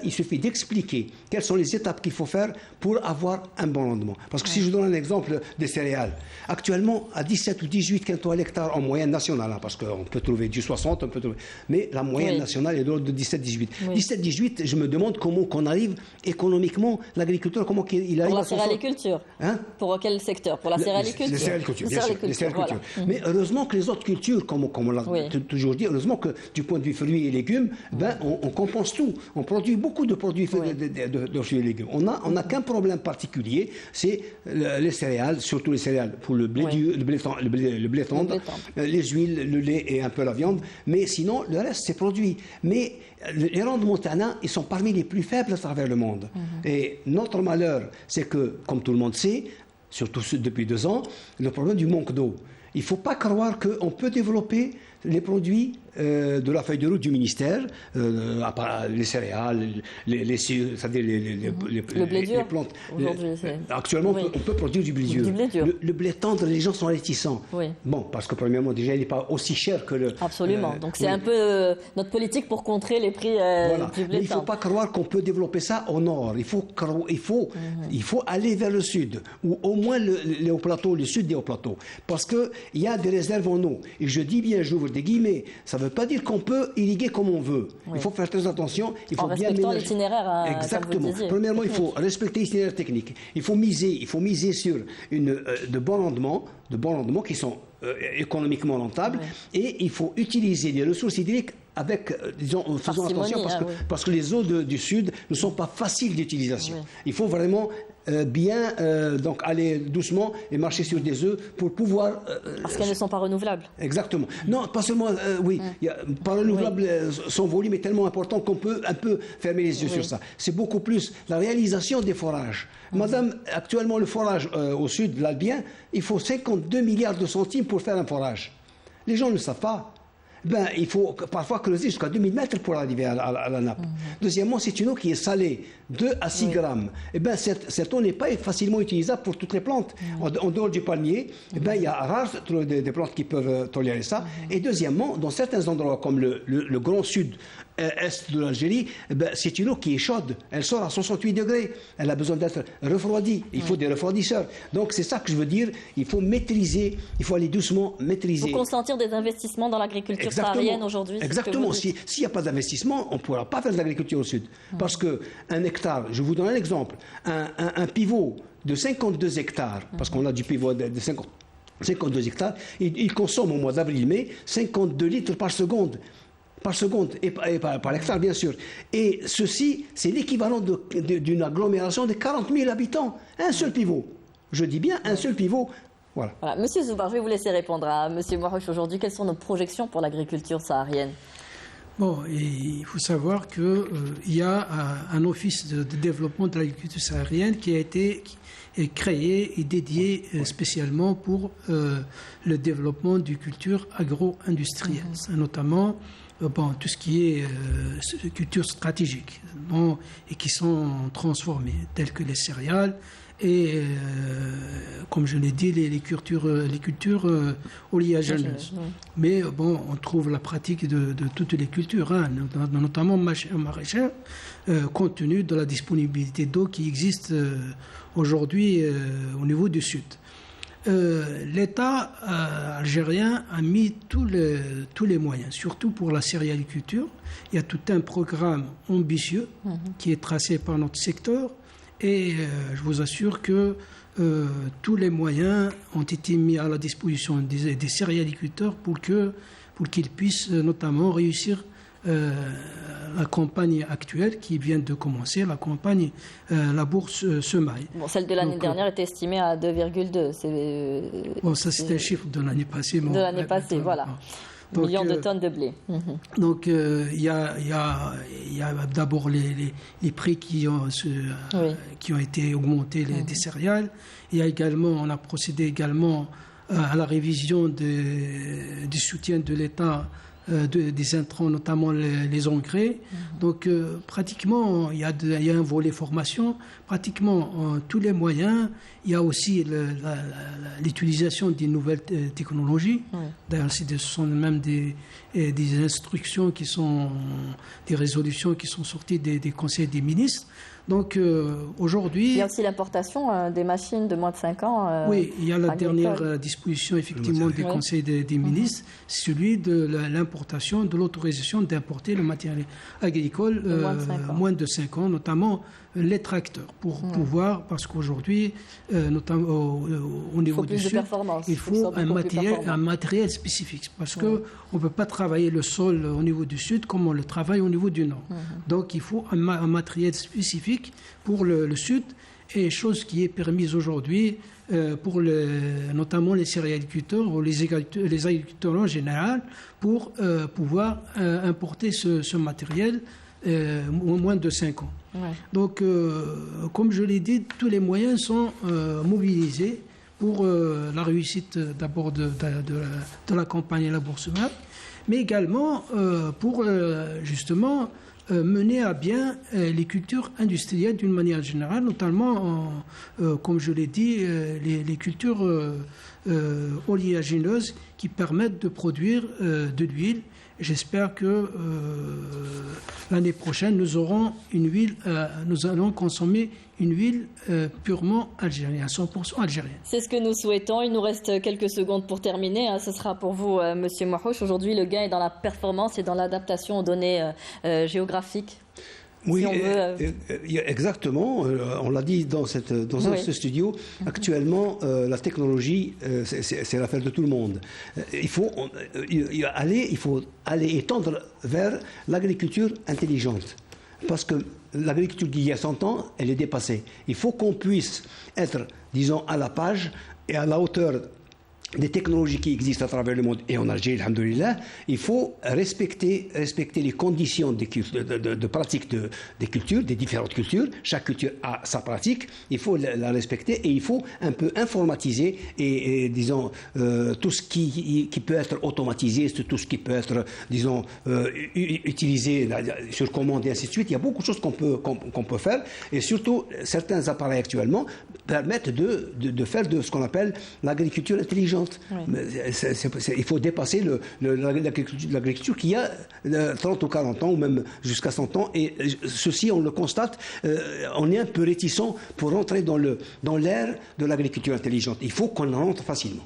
il suffit d'expliquer quelles sont les étapes qu'il faut faire pour avoir un bon rendement. Parce que si je donne un exemple des céréales, actuellement à 17 ou 18 quintaux à l'hectare en moyenne nationale, parce qu'on peut trouver du 60, mais la moyenne nationale est de l'ordre de 17-18. 17-18, je me demande comment qu'on arrive économiquement, l'agriculteur, comment il arrive à... Pour la céréaliculture. Pour quel secteur? Pour la céréaliculture. Les céréaliculture, bien sûr. Les céréaliculture. Voilà. Mais heureusement que les autres cultures, comme on l'a toujours dit, heureusement que du point de vue fruits et légumes, on compense tout. On produit beaucoup de produits de fruits et légumes. On n'a qu'un problème particulier, c'est les céréales, surtout les céréales pour le blé, le blé tendre, les huiles, le lait et un peu la viande. Mais sinon, le reste, c'est produit. Mais les rendements montana, ils sont parmi les plus faibles à travers le monde. Et notre malheur, c'est que, comme tout le monde sait, surtout depuis 2 ans, le problème du manque d'eau. Il ne faut pas croire qu'on peut développer les produits de la feuille de route du ministère, les céréales, c'est-à-dire les plantes. Actuellement, on peut produire du blé dur. Le blé tendre, les gens sont réticents. Bon, parce que premièrement, déjà, il n'est pas aussi cher que le... Absolument. Donc c'est un peu notre politique pour contrer les prix du blé tendre. Mais il ne faut pas croire qu'on peut développer ça au nord. Il faut aller vers le sud, ou au moins les hauts plateaux, le sud des hauts plateaux. Parce qu'il y a des réserves en eau. Et je dis bien, j'ouvre des guillemets, ça ne veut pas dire qu'on peut irriguer comme on veut. Il faut faire très attention. Il faut bien respectant l'itinéraire. Exactement. Premièrement, il faut respecter l'itinéraire technique. Il faut miser sur de bons rendements qui sont économiquement rentables. Et il faut utiliser les ressources hydriques avec, en faisant attention, parce que les eaux du sud ne sont pas faciles d'utilisation. Il faut vraiment donc aller doucement et marcher sur des œufs pour pouvoir... parce qu'elles ne sont pas renouvelables. Exactement. Non, pas seulement... pas renouvelables, son volume est tellement important qu'on peut un peu fermer les yeux sur ça. C'est beaucoup plus la réalisation des forages. Madame, actuellement, le forage au sud de l'Albien, il faut 52 milliards de centimes pour faire un forage. Les gens ne le savent pas. Il faut parfois creuser jusqu'à 2000 mètres pour arriver à la nappe. Deuxièmement, c'est une eau qui est salée, 2 à 6 grammes. Cette eau n'est pas facilement utilisable pour toutes les plantes. En dehors du palmier, il y a rare des plantes qui peuvent tolérer ça. Et deuxièmement, dans certains endroits comme le grand sud, est de l'Algérie, c'est une eau qui est chaude. Elle sort à 68 degrés. Elle a besoin d'être refroidie. Il faut des refroidisseurs. Donc c'est ça que je veux dire. Il faut maîtriser, il faut aller doucement maîtriser. Vous consentir des investissements dans l'agriculture saharienne aujourd'hui? Exactement. S'il n'y a pas d'investissement, on ne pourra pas faire de l'agriculture au sud. Parce qu'un hectare, je vous donne un exemple, un pivot de 52 hectares, parce qu'on a du pivot de 52 hectares, il consomme au mois d'avril-mai 52 litres par seconde et par hectare, bien sûr. Et ceci, c'est l'équivalent d'une agglomération de 40 000 habitants. Un seul pivot. Je dis bien un seul pivot. Voilà. Monsieur Zoubar, je vais vous laisser répondre à Monsieur Mouarouche aujourd'hui. Quelles sont nos projections pour l'agriculture saharienne? Bon, il faut savoir qu'il y a un office de développement de l'agriculture saharienne qui a été créé et dédié spécialement pour le développement du culture agro-industrielle, notamment tout ce qui est culture stratégique et qui sont transformées, telles que les céréales et, comme je l'ai dit, les cultures oléagineuses. Mais on trouve la pratique de toutes les cultures, notamment maraîchères, compte tenu de la disponibilité d'eau qui existe aujourd'hui au niveau du sud. l'État algérien a mis tous les moyens, surtout pour la céréaliculture. Il y a tout un programme ambitieux qui est tracé par notre secteur et je vous assure que tous les moyens ont été mis à la disposition des céréaliculteurs pour qu'ils puissent notamment réussir la campagne actuelle qui vient de commencer, la campagne la bourse semaille. Bon, celle de l'année dernière était estimée à 2,2. Bon, ça c'était le chiffre de l'année passée. De l'année passée, voilà. Donc, millions de tonnes de blé. Donc il y a d'abord les prix qui ont été augmentés des céréales. Il y a également, on a procédé également à la révision du soutien de l'État des intrants, notamment les engrais. Donc pratiquement, il y a un volet formation, pratiquement tous les moyens. Il y a aussi l'utilisation des nouvelles technologies. D'ailleurs, ce sont même des instructions qui sont, des résolutions qui sont sorties des conseils des ministres. Donc aujourd'hui... Il y a aussi l'importation des machines de moins de 5 ans. Oui, il y a la dernière disposition effectivement des conseils des ministres, celui de l'importation, de l'autorisation d'importer le matériel agricole moins de 5 ans, notamment les tracteurs, pour pouvoir, parce qu'aujourd'hui, notamment au niveau du Sud, il faut un matériel spécifique, parce qu'on ne peut pas travailler le sol au niveau du Sud comme on le travaille au niveau du Nord. Donc il faut un matériel spécifique pour le Sud, et chose qui est permise aujourd'hui pour notamment les céréaliculteurs ou les agriculteurs en général, pour pouvoir importer ce matériel moins de 5 ans. Donc, comme je l'ai dit, tous les moyens sont mobilisés pour la réussite d'abord de la campagne à la bourse map, mais également pour justement mener à bien les cultures industrielles d'une manière générale, notamment, comme je l'ai dit, les cultures oléagineuses qui permettent de produire de l'huile. J'espère que l'année prochaine, nous allons consommer une huile purement algérienne, 100% algérienne. C'est ce que nous souhaitons. Il nous reste quelques secondes pour terminer. Ce sera pour vous, Monsieur Mouahouch. Aujourd'hui, le gain est dans la performance et dans l'adaptation aux données géographiques. Oui, exactement. On l'a dit dans ce studio. Actuellement, la technologie, c'est l'affaire de tout le monde. Il faut aller et tendre vers l'agriculture intelligente. Parce que l'agriculture d'il y a 100 ans, elle est dépassée. Il faut qu'on puisse être, disons, à la page et à la hauteur des technologies qui existent à travers le monde et en Algérie, alhamdoulilah. Il faut respecter les conditions de pratique des cultures, des différentes cultures. Chaque culture a sa pratique. Il faut la respecter et il faut un peu informatiser et disons, tout ce qui peut être automatisé, tout ce qui peut être, disons, utilisé sur commande et ainsi de suite. Il y a beaucoup de choses qu'on peut faire, et surtout, certains appareils actuellement permettent de faire de ce qu'on appelle l'agriculture intelligente. Il faut dépasser l'agriculture qui a 30 ou 40 ans, ou même jusqu'à 100 ans. Et ceci, on le constate, on est un peu réticent pour rentrer dans l'ère de l'agriculture intelligente. Il faut qu'on rentre facilement.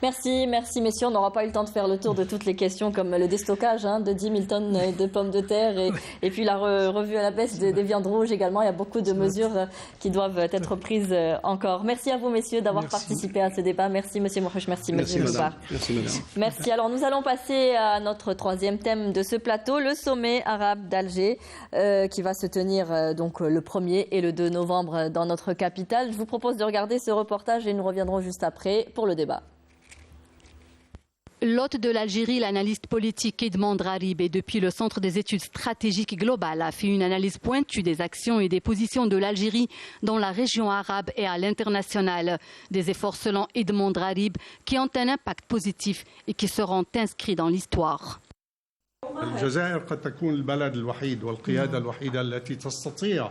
Merci messieurs. On n'aura pas eu le temps de faire le tour de toutes les questions, comme le déstockage de 10 000 tonnes de pommes de terre et puis la revue à la baisse des viandes rouges également. Il y a beaucoup de mesures qui doivent être prises encore. Merci à vous messieurs d'avoir participé à ce débat. Merci monsieur Mouahouch, merci monsieur Boubard. Merci madame. Merci. Alors nous allons passer à notre troisième thème de ce plateau, le sommet arabe d'Alger qui va se tenir donc le 1er et le 2 novembre dans notre capitale. Je vous propose de regarder ce reportage et nous reviendrons juste après pour le débat. L'hôte de l'Algérie, l'analyste politique Edmond Drarib, et depuis le Centre des études stratégiques globales, a fait une analyse pointue des actions et des positions de l'Algérie dans la région arabe et à l'international. Des efforts selon Edmond Drarib qui ont un impact positif et qui seront inscrits dans l'histoire. الجزائر قد تكون البلد الوحيد والقيادة الوحيدة التي تستطيع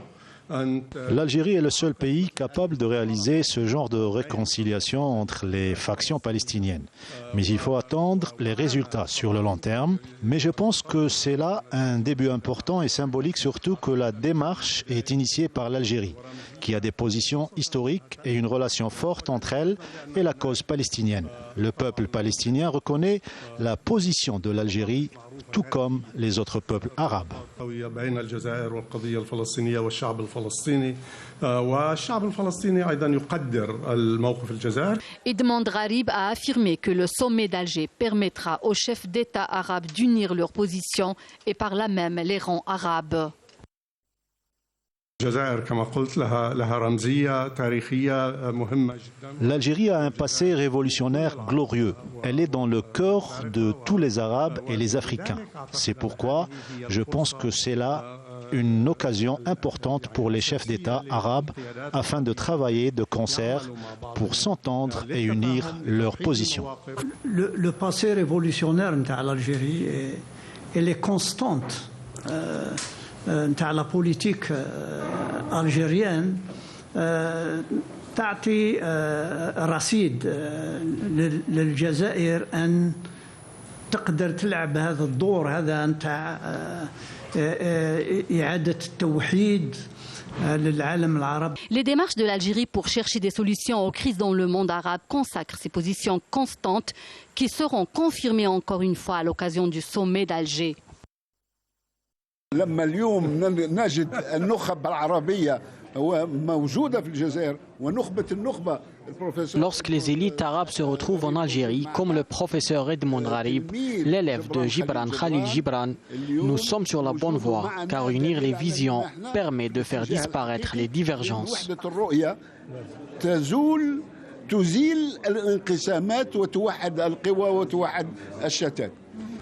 L'Algérie est le seul pays capable de réaliser ce genre de réconciliation entre les factions palestiniennes. Mais il faut attendre les résultats sur le long terme. Mais je pense que c'est là un début important et symbolique, surtout que la démarche est initiée par l'Algérie, qui a des positions historiques et une relation forte entre elle et la cause palestinienne. Le peuple palestinien reconnaît la position de l'Algérie, tout comme les autres peuples arabes. Edmond Rarib a affirmé que le sommet d'Alger permettra aux chefs d'État arabes d'unir leurs positions et par là même les rangs arabes. L'Algérie a un passé révolutionnaire glorieux. Elle est dans le cœur de tous les Arabes et les Africains. C'est pourquoi je pense que c'est là une occasion importante pour les chefs d'État arabes afin de travailler de concert pour s'entendre et unir leurs positions. Le passé révolutionnaire de l'Algérie, elle est constante. La politique algérienne تعطي رصيد للجزائر أن تقدر تلعب هذا الدور هذا نتاع إعادة التوحيد. Les démarches de l'Algérie pour chercher des solutions aux crises dans le monde arabe consacrent ces positions constantes qui seront confirmées encore une fois à l'occasion du sommet d'Alger. لما اليوم نجد النخب العربية موجودة في الجزائر ونخبة النخبة. Lorsque les élites arabes se retrouvent en Algérie, comme le professeur Edmond Rarib, l'élève de Gibran Khalil Gibran, nous sommes sur la bonne voie, car unir les visions permet de faire disparaître les divergences. تزيل الانقسامات وتوحد القوى وتوحد الشتات.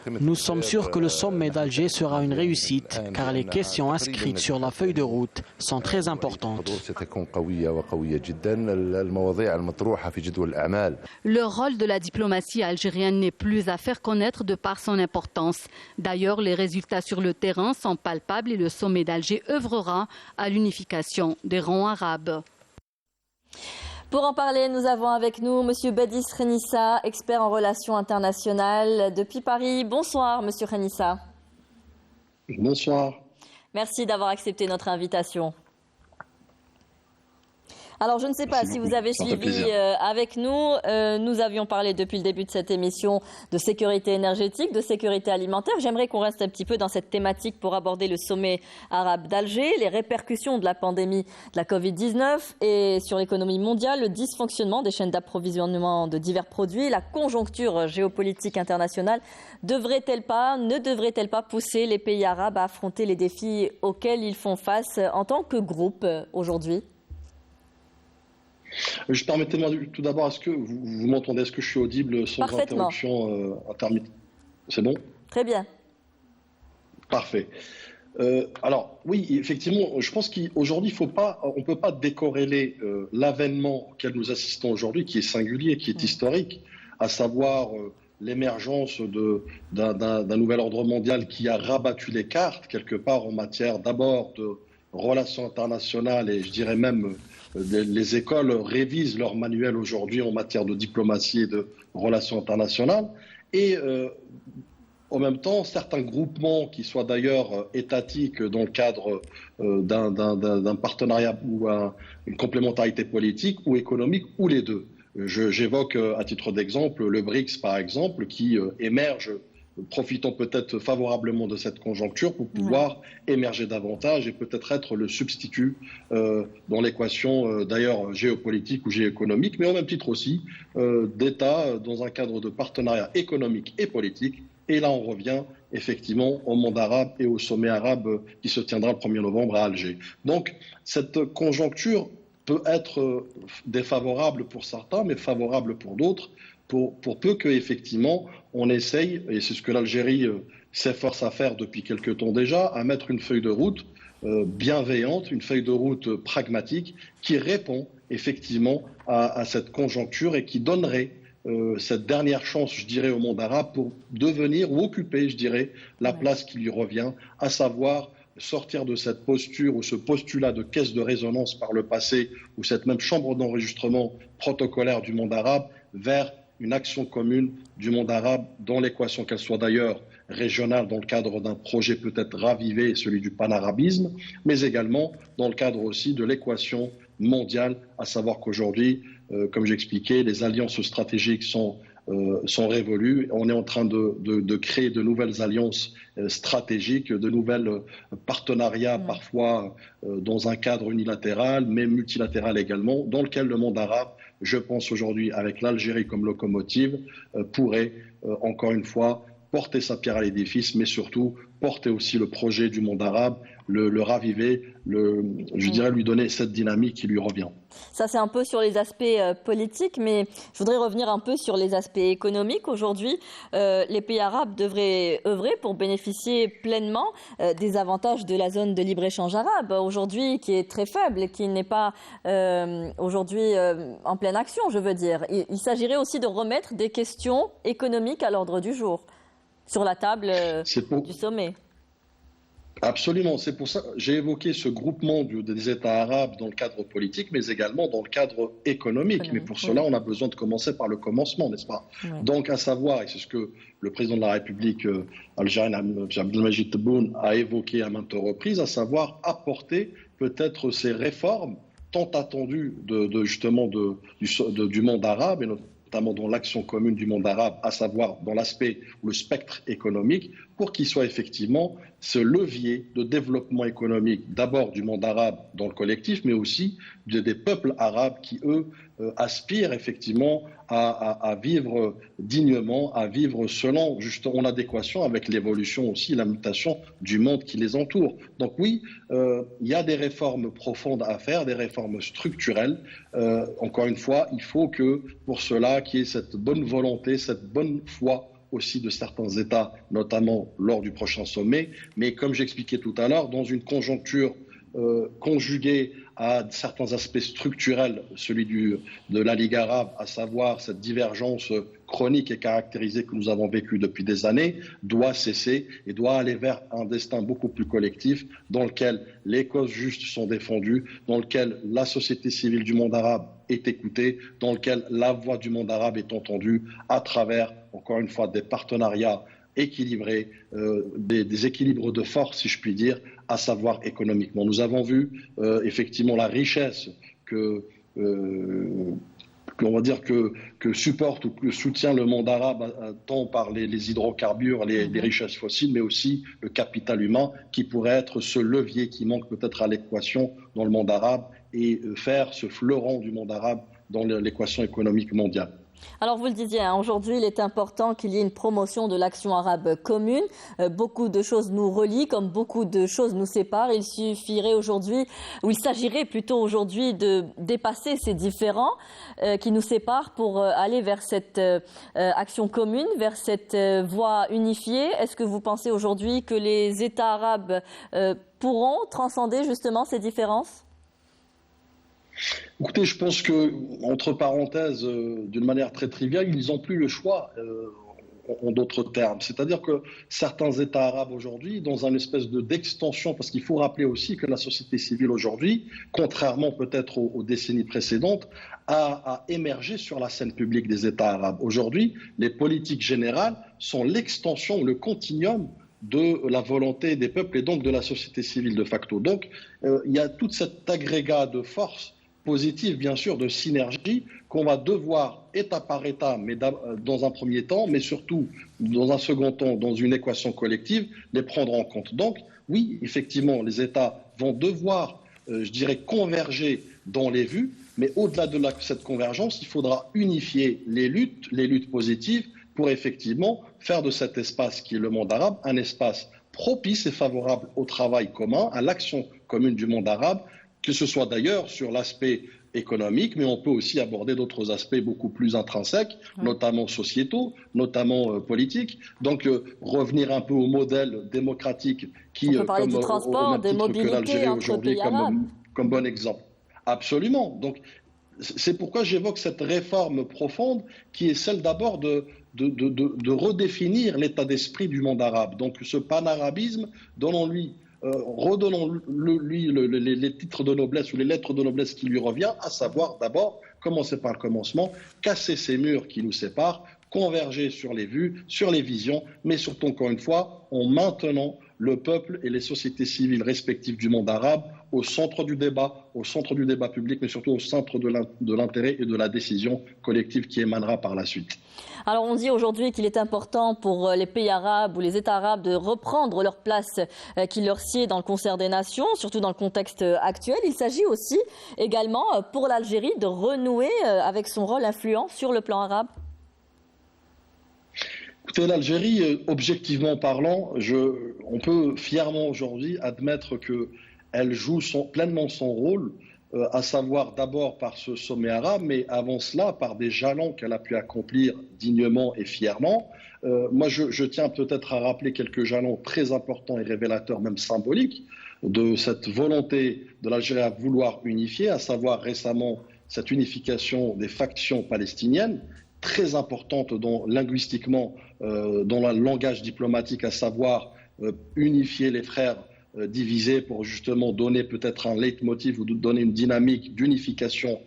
Nous sommes sûrs que le sommet d'Alger sera une réussite, car les questions inscrites sur la feuille de route sont très importantes. Le rôle de la diplomatie algérienne n'est plus à faire connaître de par son importance. D'ailleurs, les résultats sur le terrain sont palpables et le sommet d'Alger œuvrera à l'unification des rangs arabes. Pour en parler, nous avons avec nous M. Badis Renissa, expert en relations internationales depuis Paris. Bonsoir, M. Renissa. Bonsoir. Merci d'avoir accepté notre invitation. Alors, je ne sais pas si vous avez suivi avec nous. Nous avions parlé depuis le début de cette émission de sécurité énergétique, de sécurité alimentaire. J'aimerais qu'on reste un petit peu dans cette thématique pour aborder le sommet arabe d'Alger, les répercussions de la pandémie de la Covid-19 et sur l'économie mondiale, le dysfonctionnement des chaînes d'approvisionnement de divers produits, la conjoncture géopolitique internationale. Ne devrait-elle pas pousser les pays arabes à affronter les défis auxquels ils font face en tant que groupe aujourd'hui ? Permettez-moi tout d'abord, est-ce que vous m'entendez? Est-ce que je suis audible sans interruption intermittente? C'est bon? Très bien. Parfait. Alors, oui, effectivement, je pense qu'aujourd'hui, on ne peut pas décorréler l'avènement auquel nous assistons aujourd'hui, qui est singulier, qui est historique, à savoir l'émergence d'un nouvel ordre mondial qui a rabattu les cartes, quelque part, en matière d'abord de relations internationales et je dirais même les écoles révisent leurs manuels aujourd'hui en matière de diplomatie et de relations internationales. Et en même temps, certains groupements qui soient d'ailleurs étatiques dans le cadre d'un partenariat ou une complémentarité politique ou économique, ou les deux. J'évoque à titre d'exemple le BRICS, par exemple, qui émerge, profitant peut-être favorablement de cette conjoncture pour pouvoir émerger davantage et peut-être être le substitut dans l'équation d'ailleurs géopolitique ou géoéconomique, mais au même titre aussi d'États dans un cadre de partenariat économique et politique. Et là, on revient effectivement au monde arabe et au sommet arabe qui se tiendra le 1er novembre à Alger. Donc, cette conjoncture peut être défavorable pour certains, mais favorable pour d'autres, pour peu qu'effectivement on essaye, et c'est ce que l'Algérie s'efforce à faire depuis quelque temps déjà, à mettre une feuille de route bienveillante, une feuille de route pragmatique qui répond effectivement à cette conjoncture et qui donnerait cette dernière chance, je dirais, au monde arabe pour devenir ou occuper, je dirais, la place qui lui revient, à savoir sortir de cette posture ou ce postulat de caisse de résonance par le passé ou cette même chambre d'enregistrement protocolaire du monde arabe vers une action commune du monde arabe dans l'équation, qu'elle soit d'ailleurs régionale dans le cadre d'un projet peut-être ravivé, celui du panarabisme, mais également dans le cadre aussi de l'équation mondiale, à savoir qu'aujourd'hui, comme j'expliquais, les alliances stratégiques sont révolues. On est en train de créer de nouvelles alliances stratégiques, de nouvelles partenariats parfois dans un cadre unilatéral, mais multilatéral également, dans lequel le monde arabe, je pense aujourd'hui avec l'Algérie comme locomotive, pourrait encore une fois porter sa pierre à l'édifice, mais surtout porter aussi le projet du monde arabe, le raviver, je dirais lui donner cette dynamique qui lui revient. Ça, c'est un peu sur les aspects politiques, mais je voudrais revenir un peu sur les aspects économiques. Aujourd'hui, les pays arabes devraient œuvrer pour bénéficier pleinement des avantages de la zone de libre-échange arabe, aujourd'hui qui est très faible et qui n'est pas aujourd'hui en pleine action, je veux dire. Il s'agirait aussi de remettre des questions économiques à l'ordre du jour, sur la table du sommet. Absolument, c'est pour ça que j'ai évoqué ce groupement des États arabes dans le cadre politique, mais également dans le cadre économique. Mais pour cela, on a besoin de commencer par le commencement, n'est-ce pas? Donc, à savoir, et c'est ce que le président de la République algérienne, Abdelmadjid Tebboune, a évoqué à maintes reprises, à savoir apporter peut-être ces réformes tant attendues justement du monde arabe, et notamment dans l'action commune du monde arabe, à savoir dans l'aspect ou le spectre économique, pour qu'il soit effectivement ce levier de développement économique, d'abord du monde arabe dans le collectif, mais aussi des peuples arabes qui, eux, aspirent effectivement à vivre dignement, à vivre selon, justement, en adéquation avec l'évolution aussi, la mutation du monde qui les entoure. Donc oui, il y a des réformes profondes à faire, des réformes structurelles. Encore une fois, il faut que pour cela, qu'il y ait cette bonne volonté, cette bonne foi aussi de certains États, notamment lors du prochain sommet. Mais comme j'expliquais tout à l'heure, dans une conjoncture conjuguée à certains aspects structurels, celui de la Ligue arabe, à savoir cette divergence chronique et caractérisée que nous avons vécue depuis des années, doit cesser et doit aller vers un destin beaucoup plus collectif dans lequel les causes justes sont défendues, dans lequel la société civile du monde arabe est écoutée, dans lequel la voix du monde arabe est entendue à travers, encore une fois, des partenariats équilibrés, des équilibres de force, si je puis dire, à savoir économiquement. Nous avons vu effectivement la richesse qu'on va dire que supporte ou que soutient le monde arabe, tant par les hydrocarbures, les richesses fossiles, mais aussi le capital humain, qui pourrait être ce levier qui manque peut-être à l'équation dans le monde arabe et faire ce fleuron du monde arabe dans l'équation économique mondiale. Alors vous le disiez, aujourd'hui il est important qu'il y ait une promotion de l'action arabe commune. Beaucoup de choses nous relient, comme beaucoup de choses nous séparent. Il suffirait aujourd'hui, ou il s'agirait plutôt aujourd'hui de dépasser ces différends qui nous séparent pour aller vers cette action commune, vers cette voie unifiée. Est-ce que vous pensez aujourd'hui que les États arabes pourront transcender justement ces différences ? Écoutez, je pense que, entre parenthèses, d'une manière très triviale, ils n'ont plus le choix, en d'autres termes. C'est-à-dire que certains États arabes aujourd'hui, dans une espèce d'extension, parce qu'il faut rappeler aussi que la société civile aujourd'hui, contrairement peut-être aux décennies précédentes, a émergé sur la scène publique des États arabes. Aujourd'hui, les politiques générales sont l'extension, le continuum de la volonté des peuples et donc de la société civile de facto. Donc, il y a tout cet agrégat de forces positive, bien sûr, de synergie qu'on va devoir, État par État, mais dans un premier temps, mais surtout dans un second temps, dans une équation collective, les prendre en compte. Donc, oui, effectivement, les États vont devoir, je dirais, converger dans les vues, mais au-delà de cette convergence, il faudra unifier les luttes positives pour effectivement faire de cet espace qui est le monde arabe un espace propice et favorable au travail commun, à l'action commune du monde arabe, que ce soit d'ailleurs sur l'aspect économique, mais on peut aussi aborder d'autres aspects beaucoup plus intrinsèques, notamment sociétaux, notamment politiques. Donc revenir un peu au modèle démocratique qui, on peut parler du transport, des mobilités entre pays arabes, comme bon exemple. Absolument. Donc c'est pourquoi j'évoque cette réforme profonde qui est celle d'abord de redéfinir l'état d'esprit du monde arabe. Donc ce panarabisme, donnons-lui redonnons-lui les titres de noblesse ou les lettres de noblesse qui lui revient, à savoir d'abord, commencer par le commencement, casser ces murs qui nous séparent, converger sur les vues, sur les visions, mais surtout, encore une fois, en maintenant le peuple et les sociétés civiles respectives du monde arabe au centre du débat public, mais surtout au centre de l'intérêt et de la décision collective qui émanera par la suite. Alors on dit aujourd'hui qu'il est important pour les pays arabes ou les États arabes de reprendre leur place qui leur sied dans le concert des nations, surtout dans le contexte actuel. Il s'agit aussi également pour l'Algérie de renouer avec son rôle influent sur le plan arabe. Écoutez, l'Algérie, objectivement parlant, on peut fièrement aujourd'hui admettre qu'elle joue pleinement son rôle, à savoir d'abord par ce sommet arabe, mais avant cela par des jalons qu'elle a pu accomplir dignement et fièrement. Moi, je tiens peut-être à rappeler quelques jalons très importants et révélateurs, même symboliques, de cette volonté de l'Algérie à vouloir unifier, à savoir récemment cette unification des factions palestiniennes, très importante linguistiquement dans le langage diplomatique, à savoir unifier les frères divisés pour justement donner peut-être un leitmotiv ou donner une dynamique d'unification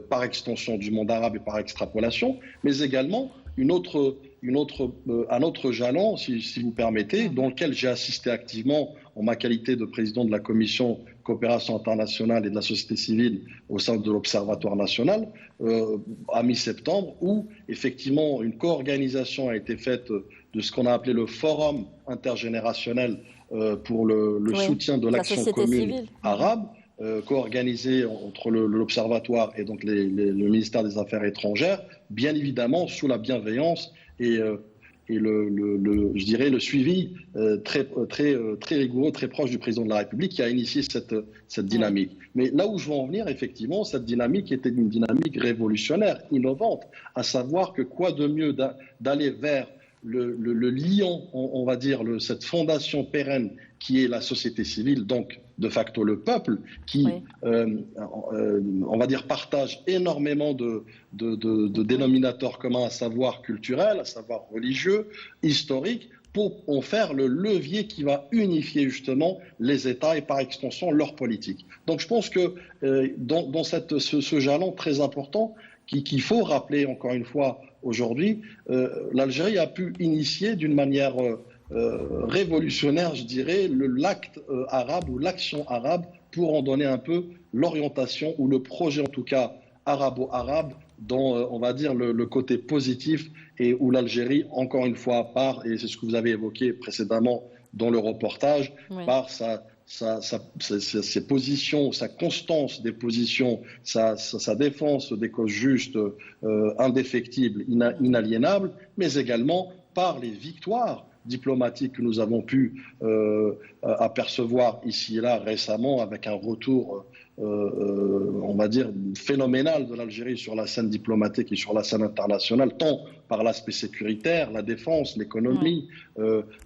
par extension du monde arabe et par extrapolation, mais également un autre jalon, si vous permettez, dans lequel j'ai assisté activement en ma qualité de président de la commission coopération internationale et de la société civile au sein de l'Observatoire national à mi-septembre, où effectivement une co-organisation a été faite de ce qu'on a appelé le forum intergénérationnel pour le soutien de l'action commune arabe, co-organisé entre l'Observatoire et donc le ministère des Affaires étrangères, bien évidemment sous la bienveillance et je dirais le suivi très rigoureux, très proche du président de la République qui a initié cette dynamique. Mais là où je veux en venir, effectivement, cette dynamique était une dynamique révolutionnaire, innovante, à savoir que quoi de mieux d'aller vers le lion, on va dire, cette fondation pérenne qui est la société civile, donc de facto le peuple, qui, on va dire, partage énormément de dénominateurs communs, à savoir culturels, à savoir religieux, historiques, pour en faire le levier qui va unifier justement les États et par extension leur politique. Donc je pense que dans ce jalon très important, qu'il faut rappeler encore une fois aujourd'hui, l'Algérie a pu initier d'une manière révolutionnaire, je dirais, l'acte arabe ou l'action arabe pour en donner un peu l'orientation ou le projet en tout cas arabo-arabe dans, on va dire, le côté positif et où l'Algérie, encore une fois, part, et c'est ce que vous avez évoqué précédemment dans le reportage, par ses positions, sa constance des positions, sa défense des causes justes, indéfectibles, inaliénables, mais également par les victoires diplomatiques que nous avons pu apercevoir ici et là récemment avec un retour, on va dire, phénoménal de l'Algérie sur la scène diplomatique et sur la scène internationale, tant par l'aspect sécuritaire, la défense, l'économie.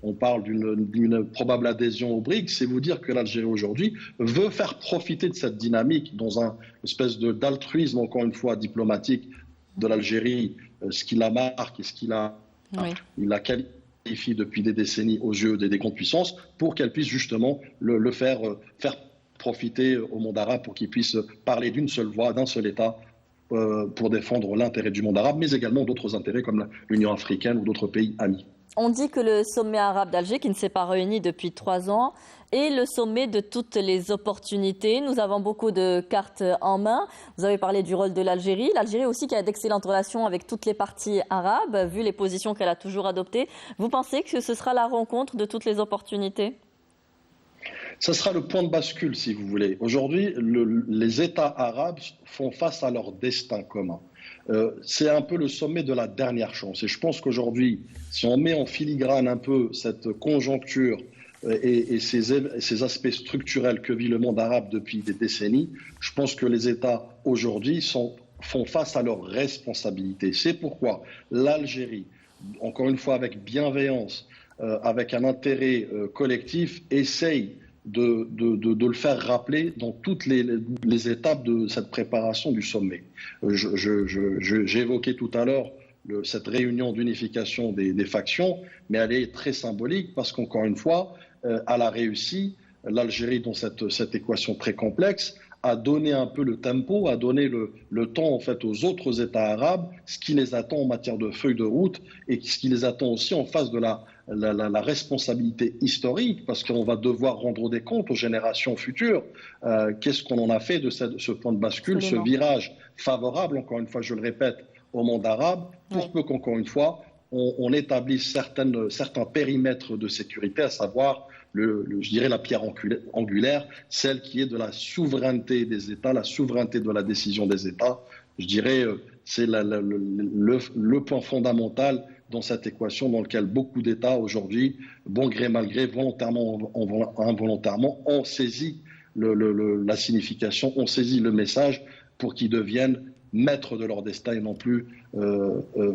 On parle d'une probable adhésion aux BRICS. C'est vous dire que l'Algérie aujourd'hui veut faire profiter de cette dynamique dans une espèce d'altruisme, encore une fois, diplomatique de l'Algérie, ce qui la marque et ce qu'il a qualifié depuis des décennies aux yeux des grandes puissances, pour qu'elle puisse justement le faire profiter au monde arabe, pour qu'il puisse parler d'une seule voix, d'un seul État, pour défendre l'intérêt du monde arabe, mais également d'autres intérêts comme l'Union africaine ou d'autres pays amis. On dit que le sommet arabe d'Alger, qui ne s'est pas réuni depuis 3 ans, est le sommet de toutes les opportunités. Nous avons beaucoup de cartes en main. Vous avez parlé du rôle de l'Algérie. L'Algérie aussi qui a d'excellentes relations avec toutes les parties arabes, vu les positions qu'elle a toujours adoptées. Vous pensez que ce sera la rencontre de toutes les opportunités ? Ce sera le point de bascule, si vous voulez. Aujourd'hui, les États arabes font face à leur destin commun. C'est un peu le sommet de la dernière chance. Et je pense qu'aujourd'hui, si on met en filigrane un peu cette conjoncture et ces aspects structurels que vit le monde arabe depuis des décennies, je pense que les États aujourd'hui font face à leurs responsabilités. C'est pourquoi l'Algérie, encore une fois avec bienveillance, avec un intérêt collectif, essaye de le faire rappeler dans toutes les étapes de cette préparation du sommet. J'ai évoqué tout à l'heure cette réunion d'unification des factions, mais elle est très symbolique parce qu'encore une fois, elle a réussi l'Algérie dans cette équation très complexe, à donner un peu le tempo, à donner le temps en fait aux autres États arabes, ce qui les attend en matière de feuille de route et ce qui les attend aussi en face de la responsabilité historique, parce qu'on va devoir rendre des comptes aux générations futures. Qu'est-ce qu'on en a fait de ce point de bascule, ce virage favorable, encore une fois, je le répète, au monde arabe, pour peu qu'encore une fois, on établisse certains périmètres de sécurité, à savoir, je dirais, la pierre angulaire, celle qui est de la souveraineté des États, la souveraineté de la décision des États. Je dirais, c'est le point fondamental dans cette équation dans laquelle beaucoup d'États aujourd'hui, bon gré mal gré, volontairement ou involontairement, ont saisi la signification, ont saisi le message pour qu'ils deviennent maîtres de leur destin et non plus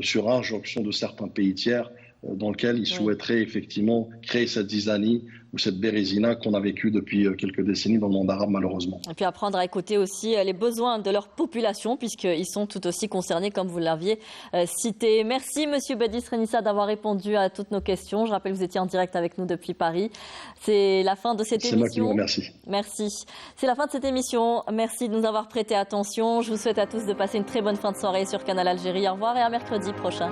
sur injonction de certains pays tiers dans lequel ils souhaiteraient effectivement créer cette zizanie ou cette bérésina qu'on a vécue depuis quelques décennies dans le monde arabe, malheureusement. Et puis apprendre à écouter aussi les besoins de leur population, puisqu'ils sont tout aussi concernés, comme vous l'aviez cité. Merci, Monsieur Badis Renissa, d'avoir répondu à toutes nos questions. Je rappelle que vous étiez en direct avec nous depuis Paris. C'est la fin de cette émission. C'est moi qui vous remercie. Merci. C'est la fin de cette émission. Merci de nous avoir prêté attention. Je vous souhaite à tous de passer une très bonne fin de soirée sur Canal Algérie. Au revoir et à mercredi prochain.